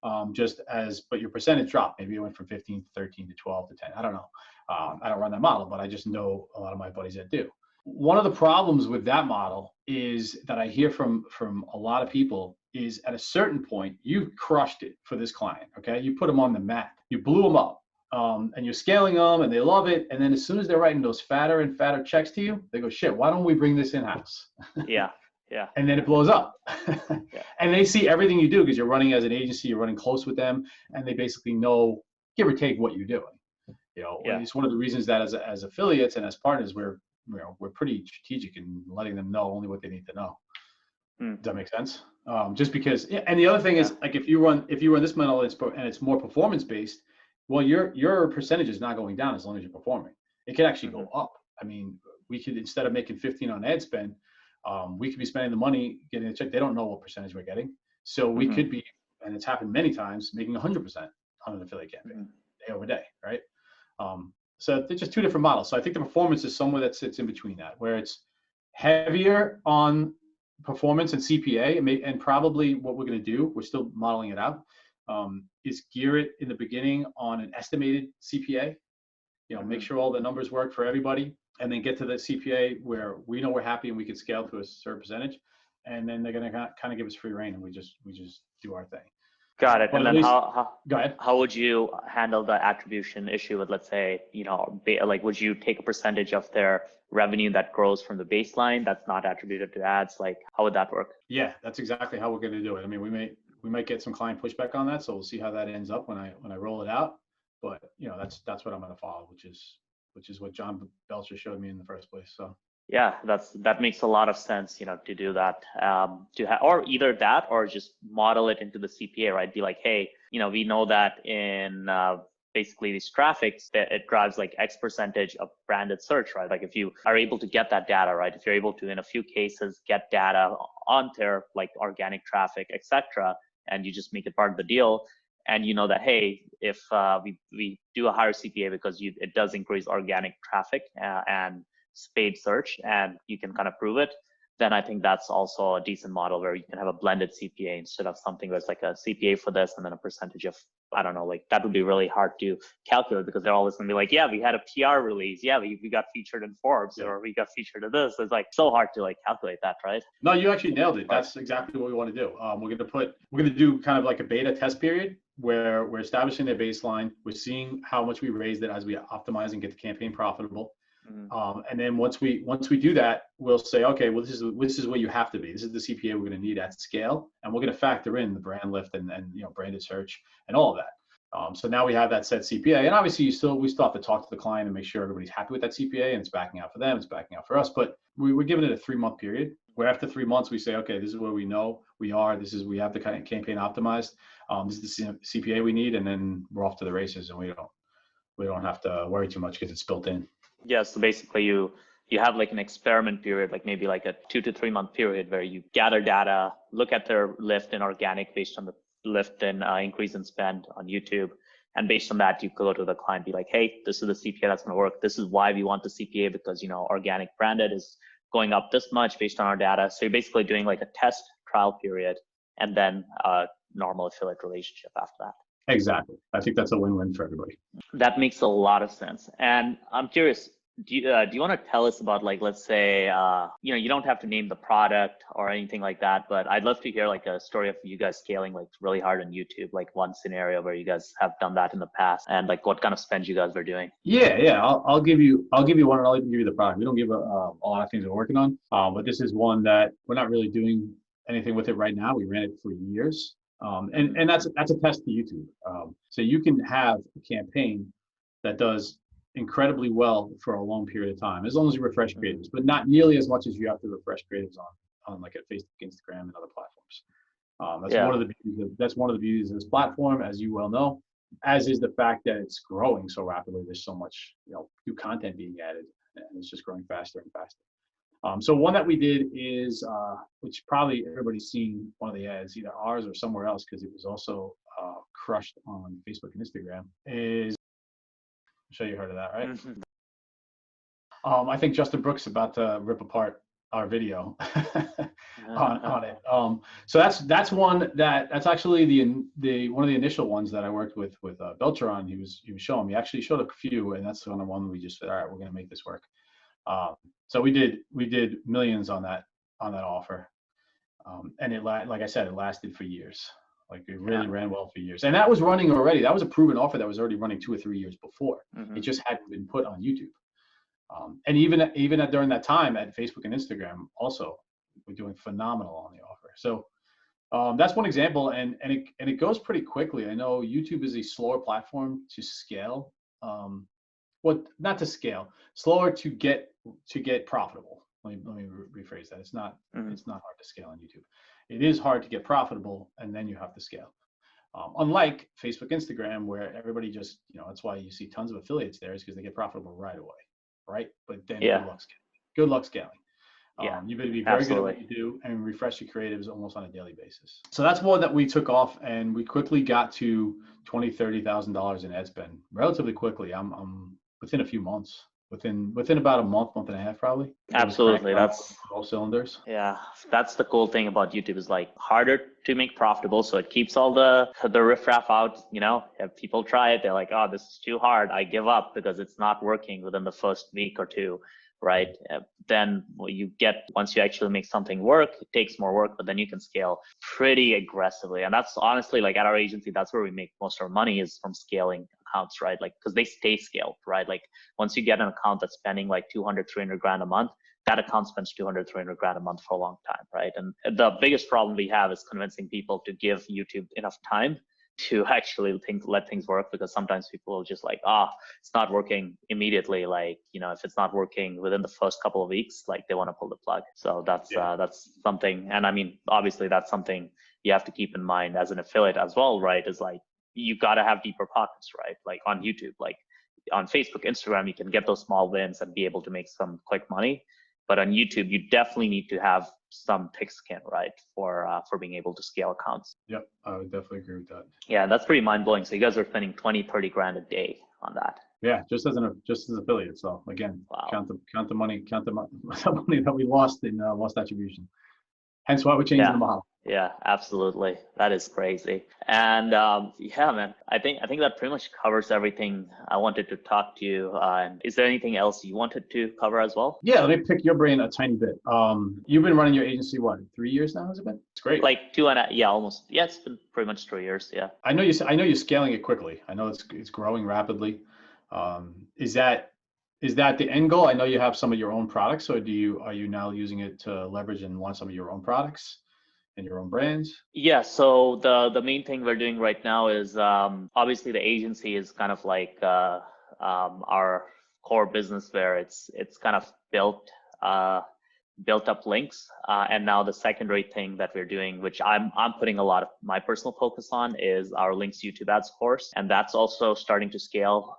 but your percentage dropped. Maybe it went from 15 to 13 to 12 to 10. I don't know. I don't run that model, but I just know a lot of my buddies that do. One of the problems with that model is that I hear from a lot of people is at a certain point you've crushed it for this client. Okay, you put them on the map, you blew them up. And you're scaling them and they love it. And then as soon as they're writing those fatter and fatter checks to you, they go, shit, why don't we bring this in-house? Yeah. And then it blows up. Yeah. And they see everything you do because you're running as an agency, you're running close with them, and they basically know, give or take, what you're doing. It's one of the reasons that as affiliates and as partners, we're pretty strategic in letting them know only what they need to know. Does that make sense? Just because, and the other thing is, like, if you run this model and it's more performance based, well, your percentage is not going down as long as you're performing. It could actually go up. I mean, we could, instead of making 15 on ad spend, we could be spending the money, getting a check. They don't know what percentage we're getting. So we could be, and it's happened many times, making 100% on an affiliate campaign day over day, right? So they're just two different models. So I think the performance is somewhere that sits in between that, where it's heavier on performance and CPA, and probably what we're going to do, we're still modeling it out, is gear it in the beginning on an estimated CPA, make sure all the numbers work for everybody, and then get to the CPA where we know we're happy and we can scale to a certain percentage, and then they're going to kind of give us free reign and we just do our thing. Got it. But and then go ahead. How would you handle the attribution issue with, let's say, like, would you take a percentage of their revenue that grows from the baseline that's not attributed to ads? Like, how would that work? Yeah, that's exactly how we're going to do it. I mean, we might get some client pushback on that, so we'll see how that ends up when I roll it out. But that's what I'm going to follow, which is what John Belcher showed me in the first place. So yeah, that makes a lot of sense, to do that, or either that or just model it into the CPA, right? Be like, hey, we know that in basically these traffics, that it drives like X percentage of branded search, right? Like if you are able to get that data, right? If you're able to, in a few cases, get data on their like organic traffic, etc., and you just make it part of the deal, and you know that, hey, if we do a higher CPA because it does increase organic traffic and paid search, and you can kind of prove it, then I think that's also a decent model where you can have a blended CPA instead of something where it's like a CPA for this and then a percentage of, I don't know, like that would be really hard to calculate because they're always gonna be like, yeah, we had a PR release, yeah, we got featured in Forbes, or we got featured in this. It's like so hard to like calculate that, right? No, you actually nailed it. That's exactly what we want to do. We're gonna do kind of like a beta test period where we're establishing a baseline. We're seeing how much we raised it as we optimize and get the campaign profitable. And then once we do that, we'll say, okay, well, this is what you have to be. This is the CPA we're going to need at scale, and we're going to factor in the brand lift and branded search and all of that. So now we have that set CPA, and obviously we still have to talk to the client and make sure everybody's happy with that CPA and it's backing out for them, it's backing out for us. But we're giving it a 3-month period where after 3 months we say, okay, this is where we know we are. We have the kind of campaign optimized. This is the CPA we need, and then we're off to the races, and we don't have to worry too much because it's built in. Yeah, so basically you have like an experiment period, like maybe like a 2 to 3 month period where you gather data, look at their lift in organic based on the lift in increase in spend on YouTube. And based on that, you go to the client, be like, hey, this is the CPA that's going to work. This is why we want the CPA, because, organic branded is going up this much based on our data. So you're basically doing like a test trial period and then a normal affiliate relationship after that. Exactly. I think that's a win-win for everybody. That makes a lot of sense. And I'm curious, do you want to tell us about, like, let's say, you don't have to name the product or anything like that, but I'd love to hear like a story of you guys scaling like really hard on YouTube, like one scenario where you guys have done that in the past, and like what kind of spend you guys were doing. Yeah. I'll give you one, and I'll even give you the product. We don't give a lot of things we're working on, but this is one that we're not really doing anything with it right now. We ran it for years. And that's a test to YouTube. So you can have a campaign that does incredibly well for a long period of time, as long as you refresh creatives, but not nearly as much as you have to refresh creatives on like a Facebook, Instagram, and other platforms. That's one of the beauties of this platform, as you well know, as is the fact that it's growing so rapidly. There's so much new content being added, and it's just growing faster and faster. So one that we did is, which probably everybody's seen one of the ads, either ours or somewhere else, because it was also crushed on Facebook and Instagram, is, I'm sure you heard of that, right? Mm-hmm. I think Justin Brooks is about to rip apart our video on it. So that's one that's actually the one of the initial ones that I worked with Belcher on. He was showing me. Actually showed a few, and that's the one we just said, all right, we're going to make this work. So we did millions on that offer, and like I said, it lasted for years. Like it really ran well for years, and that was running already. That was a proven offer that was already running 2 or 3 years before. Mm-hmm. It just hadn't been put on YouTube, and even during that time at Facebook and Instagram, also we're doing phenomenal on the offer. So that's one example, and it goes pretty quickly. I know YouTube is a slower platform to scale. Well, not to scale, slower to get profitable. Let me rephrase that. It's not It's not hard to scale on YouTube. It is hard to get profitable, and then you have to scale. Unlike Facebook, Instagram, where everybody just that's why you see tons of affiliates there, is because they get profitable right away, right? But then good luck scaling. You better be very good at what you do and refresh your creatives almost on a daily basis. So that's one that we took off, and we quickly got to $20,000-$30,000 in ad spend relatively quickly. I'm within a few months, within about a month and a half, probably. Absolutely. That's all cylinders. Yeah, that's the cool thing about YouTube, is like harder to make profitable. So it keeps all the riffraff out. If people try it, they're like, oh, this is too hard, I give up, because it's not working within the first week or two. Right. Then once you actually make something work, it takes more work, but then you can scale pretty aggressively. And that's honestly, like at our agency, that's where we make most of our money, is from scaling accounts, right? Like, because they stay scaled, right? Like once you get an account that's spending like 200, 300 grand a month, that account spends 200, 300 grand a month for a long time, right? And the biggest problem we have is convincing people to give YouTube enough time to actually let things work, because sometimes people will just like, it's not working immediately. Like, if it's not working within the first couple of weeks, like they want to pull the plug. So that's something. And I mean, obviously that's something you have to keep in mind as an affiliate as well, right? Is like, you got to have deeper pockets, right? Like on YouTube, like on Facebook, Instagram, you can get those small wins and be able to make some quick money. But on YouTube, you definitely need to have some thick skin, right, for being able to scale accounts. Yep, I would definitely agree with that. Yeah, that's pretty mind blowing. So you guys are spending 20, 30 grand a day on that. Yeah, just as affiliate. So again, Wow. count the money that we lost in lost attribution. Hence why we're changing the model. Yeah, absolutely. That is crazy. And yeah, man, I think that pretty much covers everything I wanted to talk to you. And is there anything else you wanted to cover as well? Yeah, let me pick your brain a tiny bit. You've been running your agency, what, 3 years now, has it been? It's great. Like 2.5, yeah, almost. Yeah, it's been pretty much 3 years. Yeah. I know you're scaling it quickly. I know it's growing rapidly. Is that the end goal? I know you have some of your own products, so are you now using it to leverage and launch some of your own products and your own brands? Yeah, so the main thing we're doing right now is obviously the agency is kind of like our core business where it's kind of built up Linx, and now the secondary thing that we're doing, which I'm putting a lot of my personal focus on, is our Linx YouTube ads course, and that's also starting to scale.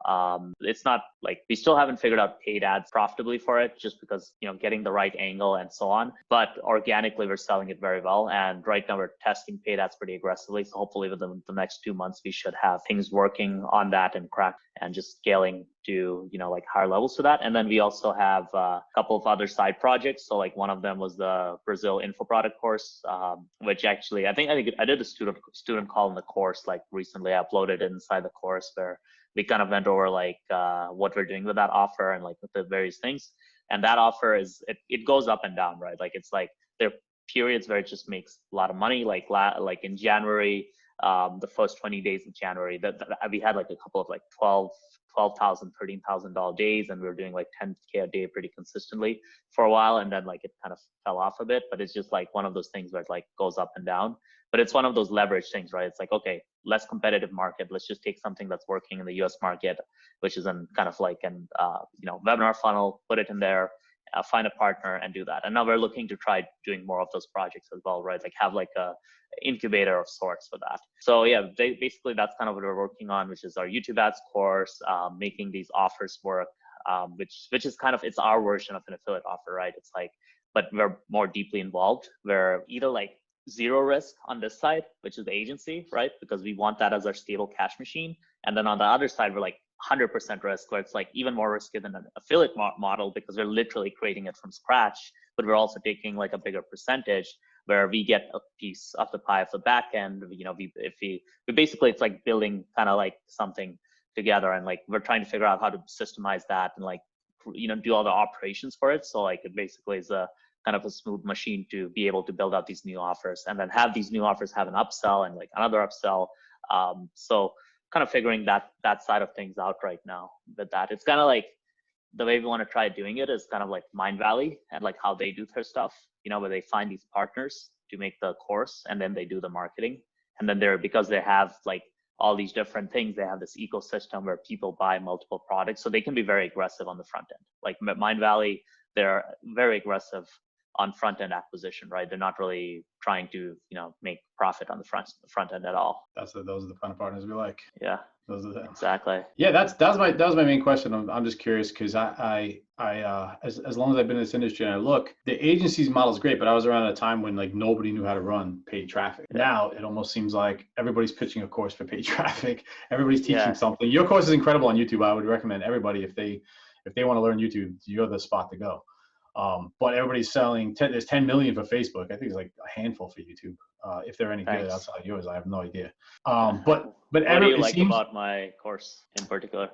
It's not like we still haven't figured out paid ads profitably for it, just because getting the right angle and so on. But organically, we're selling it very well, and right now we're testing paid ads pretty aggressively. So hopefully within the next 2 months, we should have things working on that and crack and just scaling to like higher levels to that. And then we also have a couple of other side projects. So like one of them was the Brazil info product course, which actually I think I did a student call in the course like recently. I uploaded it inside the course where we kind of went over like what we're doing with that offer and like with the various things. And that offer it goes up and down, right? Like it's like there are periods where it just makes a lot of money, like in January, the first 20 days of January, that we had like a couple of like $12,000, $13,000 days, and we were doing like 10K a day pretty consistently for a while, and then like it kind of fell off a bit. But it's just like one of those things where it like goes up and down. But it's one of those leverage things, right? It's like, okay, less competitive market. Let's just take something that's working in the US market, which is an kind of like an webinar funnel, put it in there, find a partner and do that. And now we're looking to try doing more of those projects as well, right? Like have like a incubator of sorts for that. So yeah, basically that's kind of what we're working on, which is our YouTube ads course, making these offers work, which is kind of, it's our version of an affiliate offer, right? It's like, but we're more deeply involved. We're either like zero risk on this side, which is the agency, right? Because we want that as our stable cash machine. And then on the other side, we're like 100% risk, where it's like even more risky than an affiliate model, because we're literally creating it from scratch, but we're also taking like a bigger percentage where we get a piece of the pie of the back end. We basically, it's like building kind of like something together, and like we're trying to figure out how to systemize that and like do all the operations for it. So like it basically is a kind of a smooth machine to be able to build out these new offers, and then have these new offers have an upsell and like another upsell. So kind of figuring that side of things out right now. With that, it's kind of like the way we want to try doing it is kind of like Mindvalley and like how they do their stuff, where they find these partners to make the course, and then they do the marketing. And then because they have like all these different things, they have this ecosystem where people buy multiple products, so they can be very aggressive on the front end. Like Mindvalley, they're very aggressive on front end acquisition, right? They're not really trying to make profit on the front end at all. Those are the kind of partners we like. Yeah, those are exactly. Yeah, that was my main question. I'm just curious because I as long as I've been in this industry and I look, the agency's model is great, but I was around at a time when like nobody knew how to run paid traffic. Yeah. Now it almost seems like everybody's pitching a course for paid traffic. Everybody's teaching something. Your course is incredible on YouTube. I would recommend everybody, if they want to learn YouTube, you're the spot to go. But everybody's selling. There's 10 million for Facebook. I think it's like a handful for YouTube. If they're any good outside yours, I have no idea. But what do you like about my course in particular?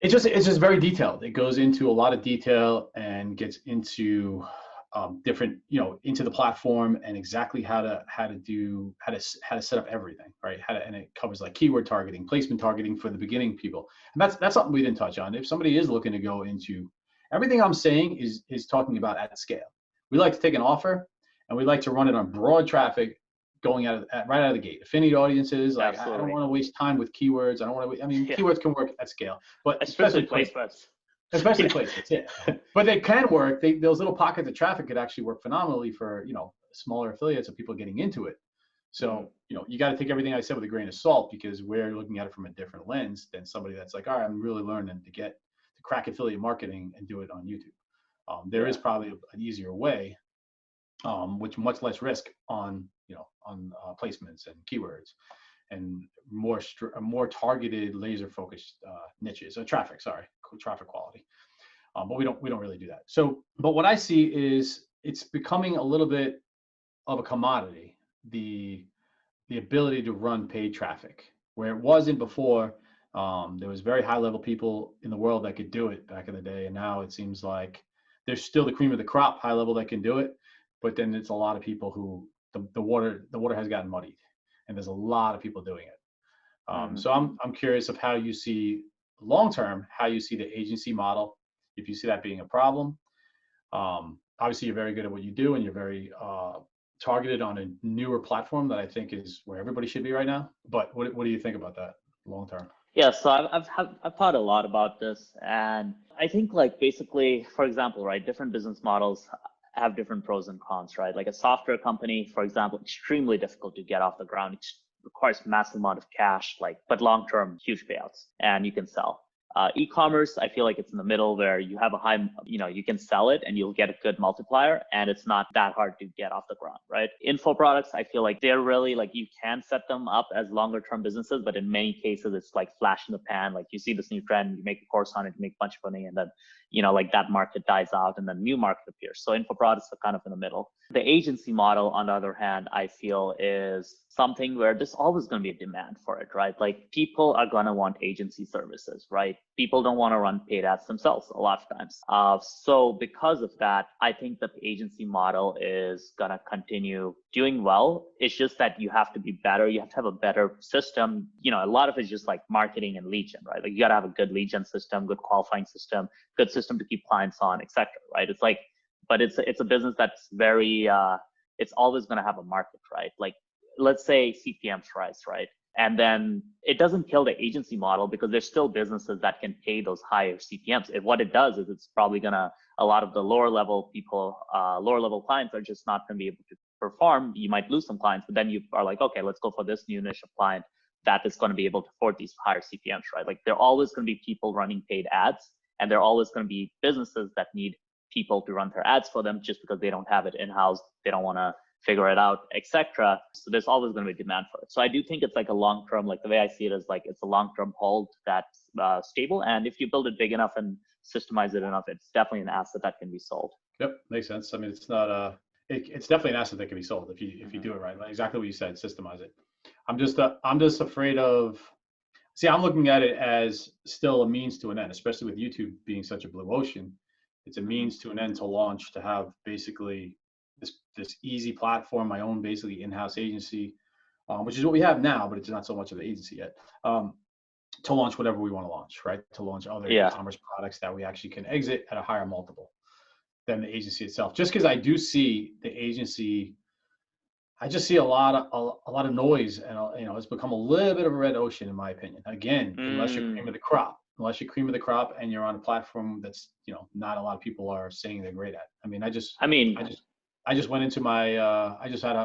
It's just very detailed. It goes into a lot of detail and gets into different, into the platform and exactly how to set up everything, right? And it covers like keyword targeting, placement targeting for the beginning people. And that's something we didn't touch on. If somebody is looking to go into, everything I'm saying is talking about at scale. We like to take an offer and we like to run it on broad traffic going right out of the gate. Affinity audiences, like I don't want to waste time with keywords. I don't want to. Keywords can work at scale, but especially placements. Especially placements, yeah. But they can work. Those little pockets of traffic could actually work phenomenally for smaller affiliates or people getting into it. So you got to take everything I said with a grain of salt, because we're looking at it from a different lens than somebody that's like, all right, I'm really learning to crack affiliate marketing and do it on YouTube. There is probably an easier way, which much less risk on placements and keywords, and more targeted, laser focused niches or traffic quality. But we don't really do that. So, but what I see is it's becoming a little bit of a commodity, the ability to run paid traffic, where it wasn't before. There was very high level people in the world that could do it back in the day, and now it seems like there's still the cream of the crop, high level, that can do it, but then it's a lot of people who the water has gotten muddied, and there's a lot of people doing it. So I'm curious of how you see long term, how you see the agency model, if you see that being a problem. Obviously, you're very good at what you do, and you're very targeted on a newer platform that I think is where everybody should be right now. But what do you think about that long term? Yeah, so I've thought a lot about this, and I think like basically, for example, right, different business models have different pros and cons, right? Like a software company, for example, extremely difficult to get off the ground. It requires massive amount of cash, but long term, huge payouts, and you can sell. E-commerce, I feel like it's in the middle where you have a high, you can sell it and you'll get a good multiplier, and it's not that hard to get off the ground, right? Info products, I feel like they're really like, you can set them up as longer term businesses, but in many cases it's like flash in the pan. Like you see this new trend, you make a course on it, you make a bunch of money, and then like that market dies out and then new market appears. So info products are kind of in the middle. The agency model, on the other hand, I feel is something where there's always going to be a demand for it, right? Like people are going to want agency services, right? People don't want to run paid ads themselves a lot of times. So because of that, I think that the agency model is going to continue doing well. It's just that you have to be better. You have to have a better system. A lot of it's just like marketing and lead gen, right? Like you got to have a good lead gen system, good qualifying system, good system to keep clients on, etc. Right? It's like, but it's a business that's very, it's always going to have a market, right? Like let's say CPMs rise, right? And then it doesn't kill the agency model because there's still businesses that can pay those higher CPMs. What it does is it's probably a lot of the lower level people, lower level clients are just not going to be able to perform. You might lose some clients, but then you are like, okay, let's go for this new niche of client that is going to be able to afford these higher CPMs, right? Like there are always going to be people running paid ads, and there are always going to be businesses that need people to run their ads for them just because they don't have it in-house. They don't want to figure it out, etc. So there's always going to be demand for it. So I do think it's like a long-term, like the way I see it is like it's a long-term hold that's stable. And if you build it big enough and systemize it enough, it's definitely an asset that can be sold. Yep, makes sense. I mean, it's not it's definitely an asset that can be sold if you do it right. Like exactly what you said, systemize it. I'm just afraid of. See, I'm looking at it as still a means to an end, especially with YouTube being such a blue ocean. It's a means to an end to launch, to have basically this easy platform, my own basically in-house agency, which is what we have now, but it's not so much of an agency yet, to launch whatever we want to launch, right? To launch other e-commerce products that we actually can exit at a higher multiple than the agency itself. Just because I do see the agency, I just see a lot of noise, and it's become a little bit of a red ocean in my opinion. Again, unless you're cream of the crop. Unless you're cream of the crop and you're on a platform that's not a lot of people are saying they're great at. I mean, I just went into my I just had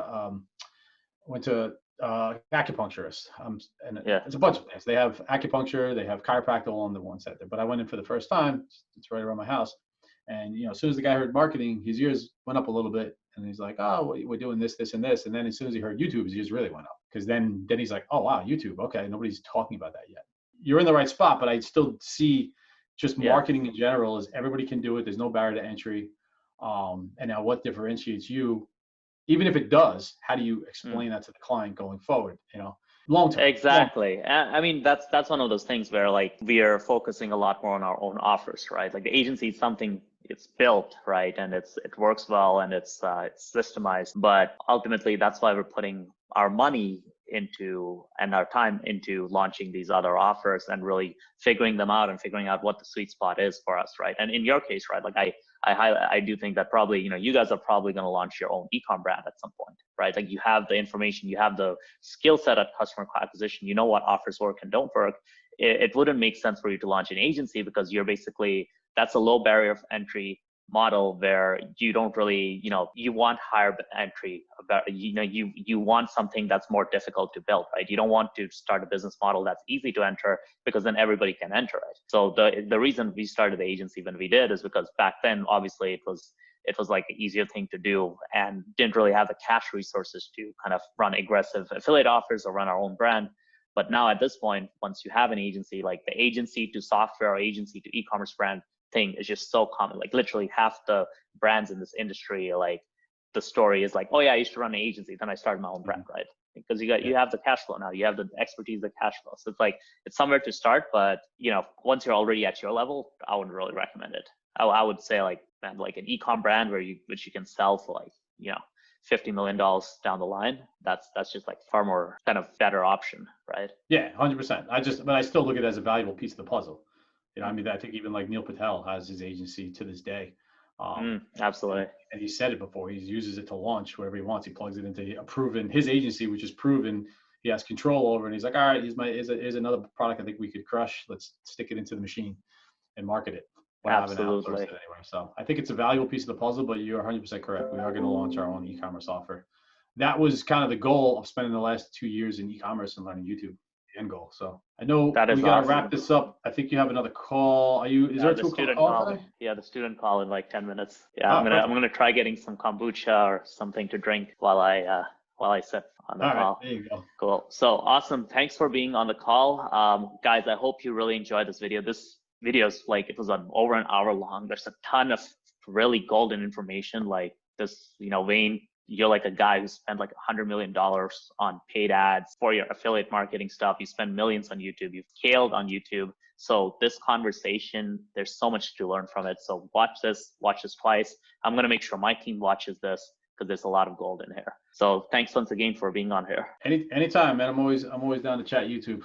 went to acupuncturist, and it's a bunch of things. They have acupuncture, they have chiropractic, all on the one set there. But I went in for the first time. It's right around my house, and as soon as the guy heard marketing, his ears went up a little bit, and he's like, "Oh, we're doing this, this, and this." And then as soon as he heard YouTube, his ears really went up, because then he's like, "Oh wow, YouTube, okay, nobody's talking about that yet." You're in the right spot, but I still see just marketing in general is everybody can do it. There's no barrier to entry. And now what differentiates you, even if it does, how do you explain that to the client going forward, long term? Exactly. I mean, that's one of those things where like we are focusing a lot more on our own offers, right? Like the agency is something, it's built, right? And it works well, and it's systemized, but ultimately that's why we're putting our money into and our time into launching these other offers and really figuring them out and figuring out what the sweet spot is for us, right? And in your case, right, like I do think that probably you guys are probably going to launch your own e-com brand at some point, right? Like you have the information, you have the skill set at customer acquisition, what offers work and don't work. It wouldn't make sense for you to launch an agency because you're basically, that's a low barrier of entry model where you don't really, you want higher entry, you want something that's more difficult to build, right? You don't want to start a business model that's easy to enter because then everybody can enter it. So the reason we started the agency when we did is because back then, obviously it was like an easier thing to do and didn't really have the cash resources to kind of run aggressive affiliate offers or run our own brand. But now at this point, once you have an agency, like the agency to software or agency to e-commerce brand thing is just so common. Like literally half the brands in this industry, like the story is like, oh yeah, I used to run an agency, then I started my own brand, right? Because you have the cash flow now, you have the expertise, the cash flow. So it's like, it's somewhere to start, but once you're already at your level, I wouldn't really recommend it. I would say like, man, like an e-com brand which you can sell for like, $50 million down the line, that's just like far more kind of better option, right? Yeah, 100%. But I still look at it as a valuable piece of the puzzle. I mean, I think even like Neil Patel has his agency to this day. Absolutely. And he said it before, he uses it to launch wherever he wants. He plugs it into his agency, which is proven he has control over. And he's like, all right, here's another product I think we could crush. Let's stick it into the machine and market it. Absolutely. Anyway. So I think it's a valuable piece of the puzzle, but you're 100% correct. We are going to launch our own e-commerce offer. That was kind of the goal of spending the last 2 years in e-commerce and learning YouTube. The end goal. So I know we got to wrap this up. I think you have another call. Is there a student call today? Yeah, the student call in like 10 minutes. Yeah, I'm gonna try getting some kombucha or something to drink while I sit on the call. Right, there you go. Cool. So awesome. Thanks for being on the call. Guys, I hope you really enjoyed this video. This video is like, it was over an hour long. There's a ton of really golden information like this, Wayne, you're like a guy who spent like $100 million on paid ads for your affiliate marketing stuff. You spend millions on YouTube. You've scaled on YouTube. So this conversation, there's so much to learn from it. So watch this twice. I'm going to make sure my team watches this because there's a lot of gold in here. So thanks once again for being on here. Anytime, man. I'm always down to chat YouTube.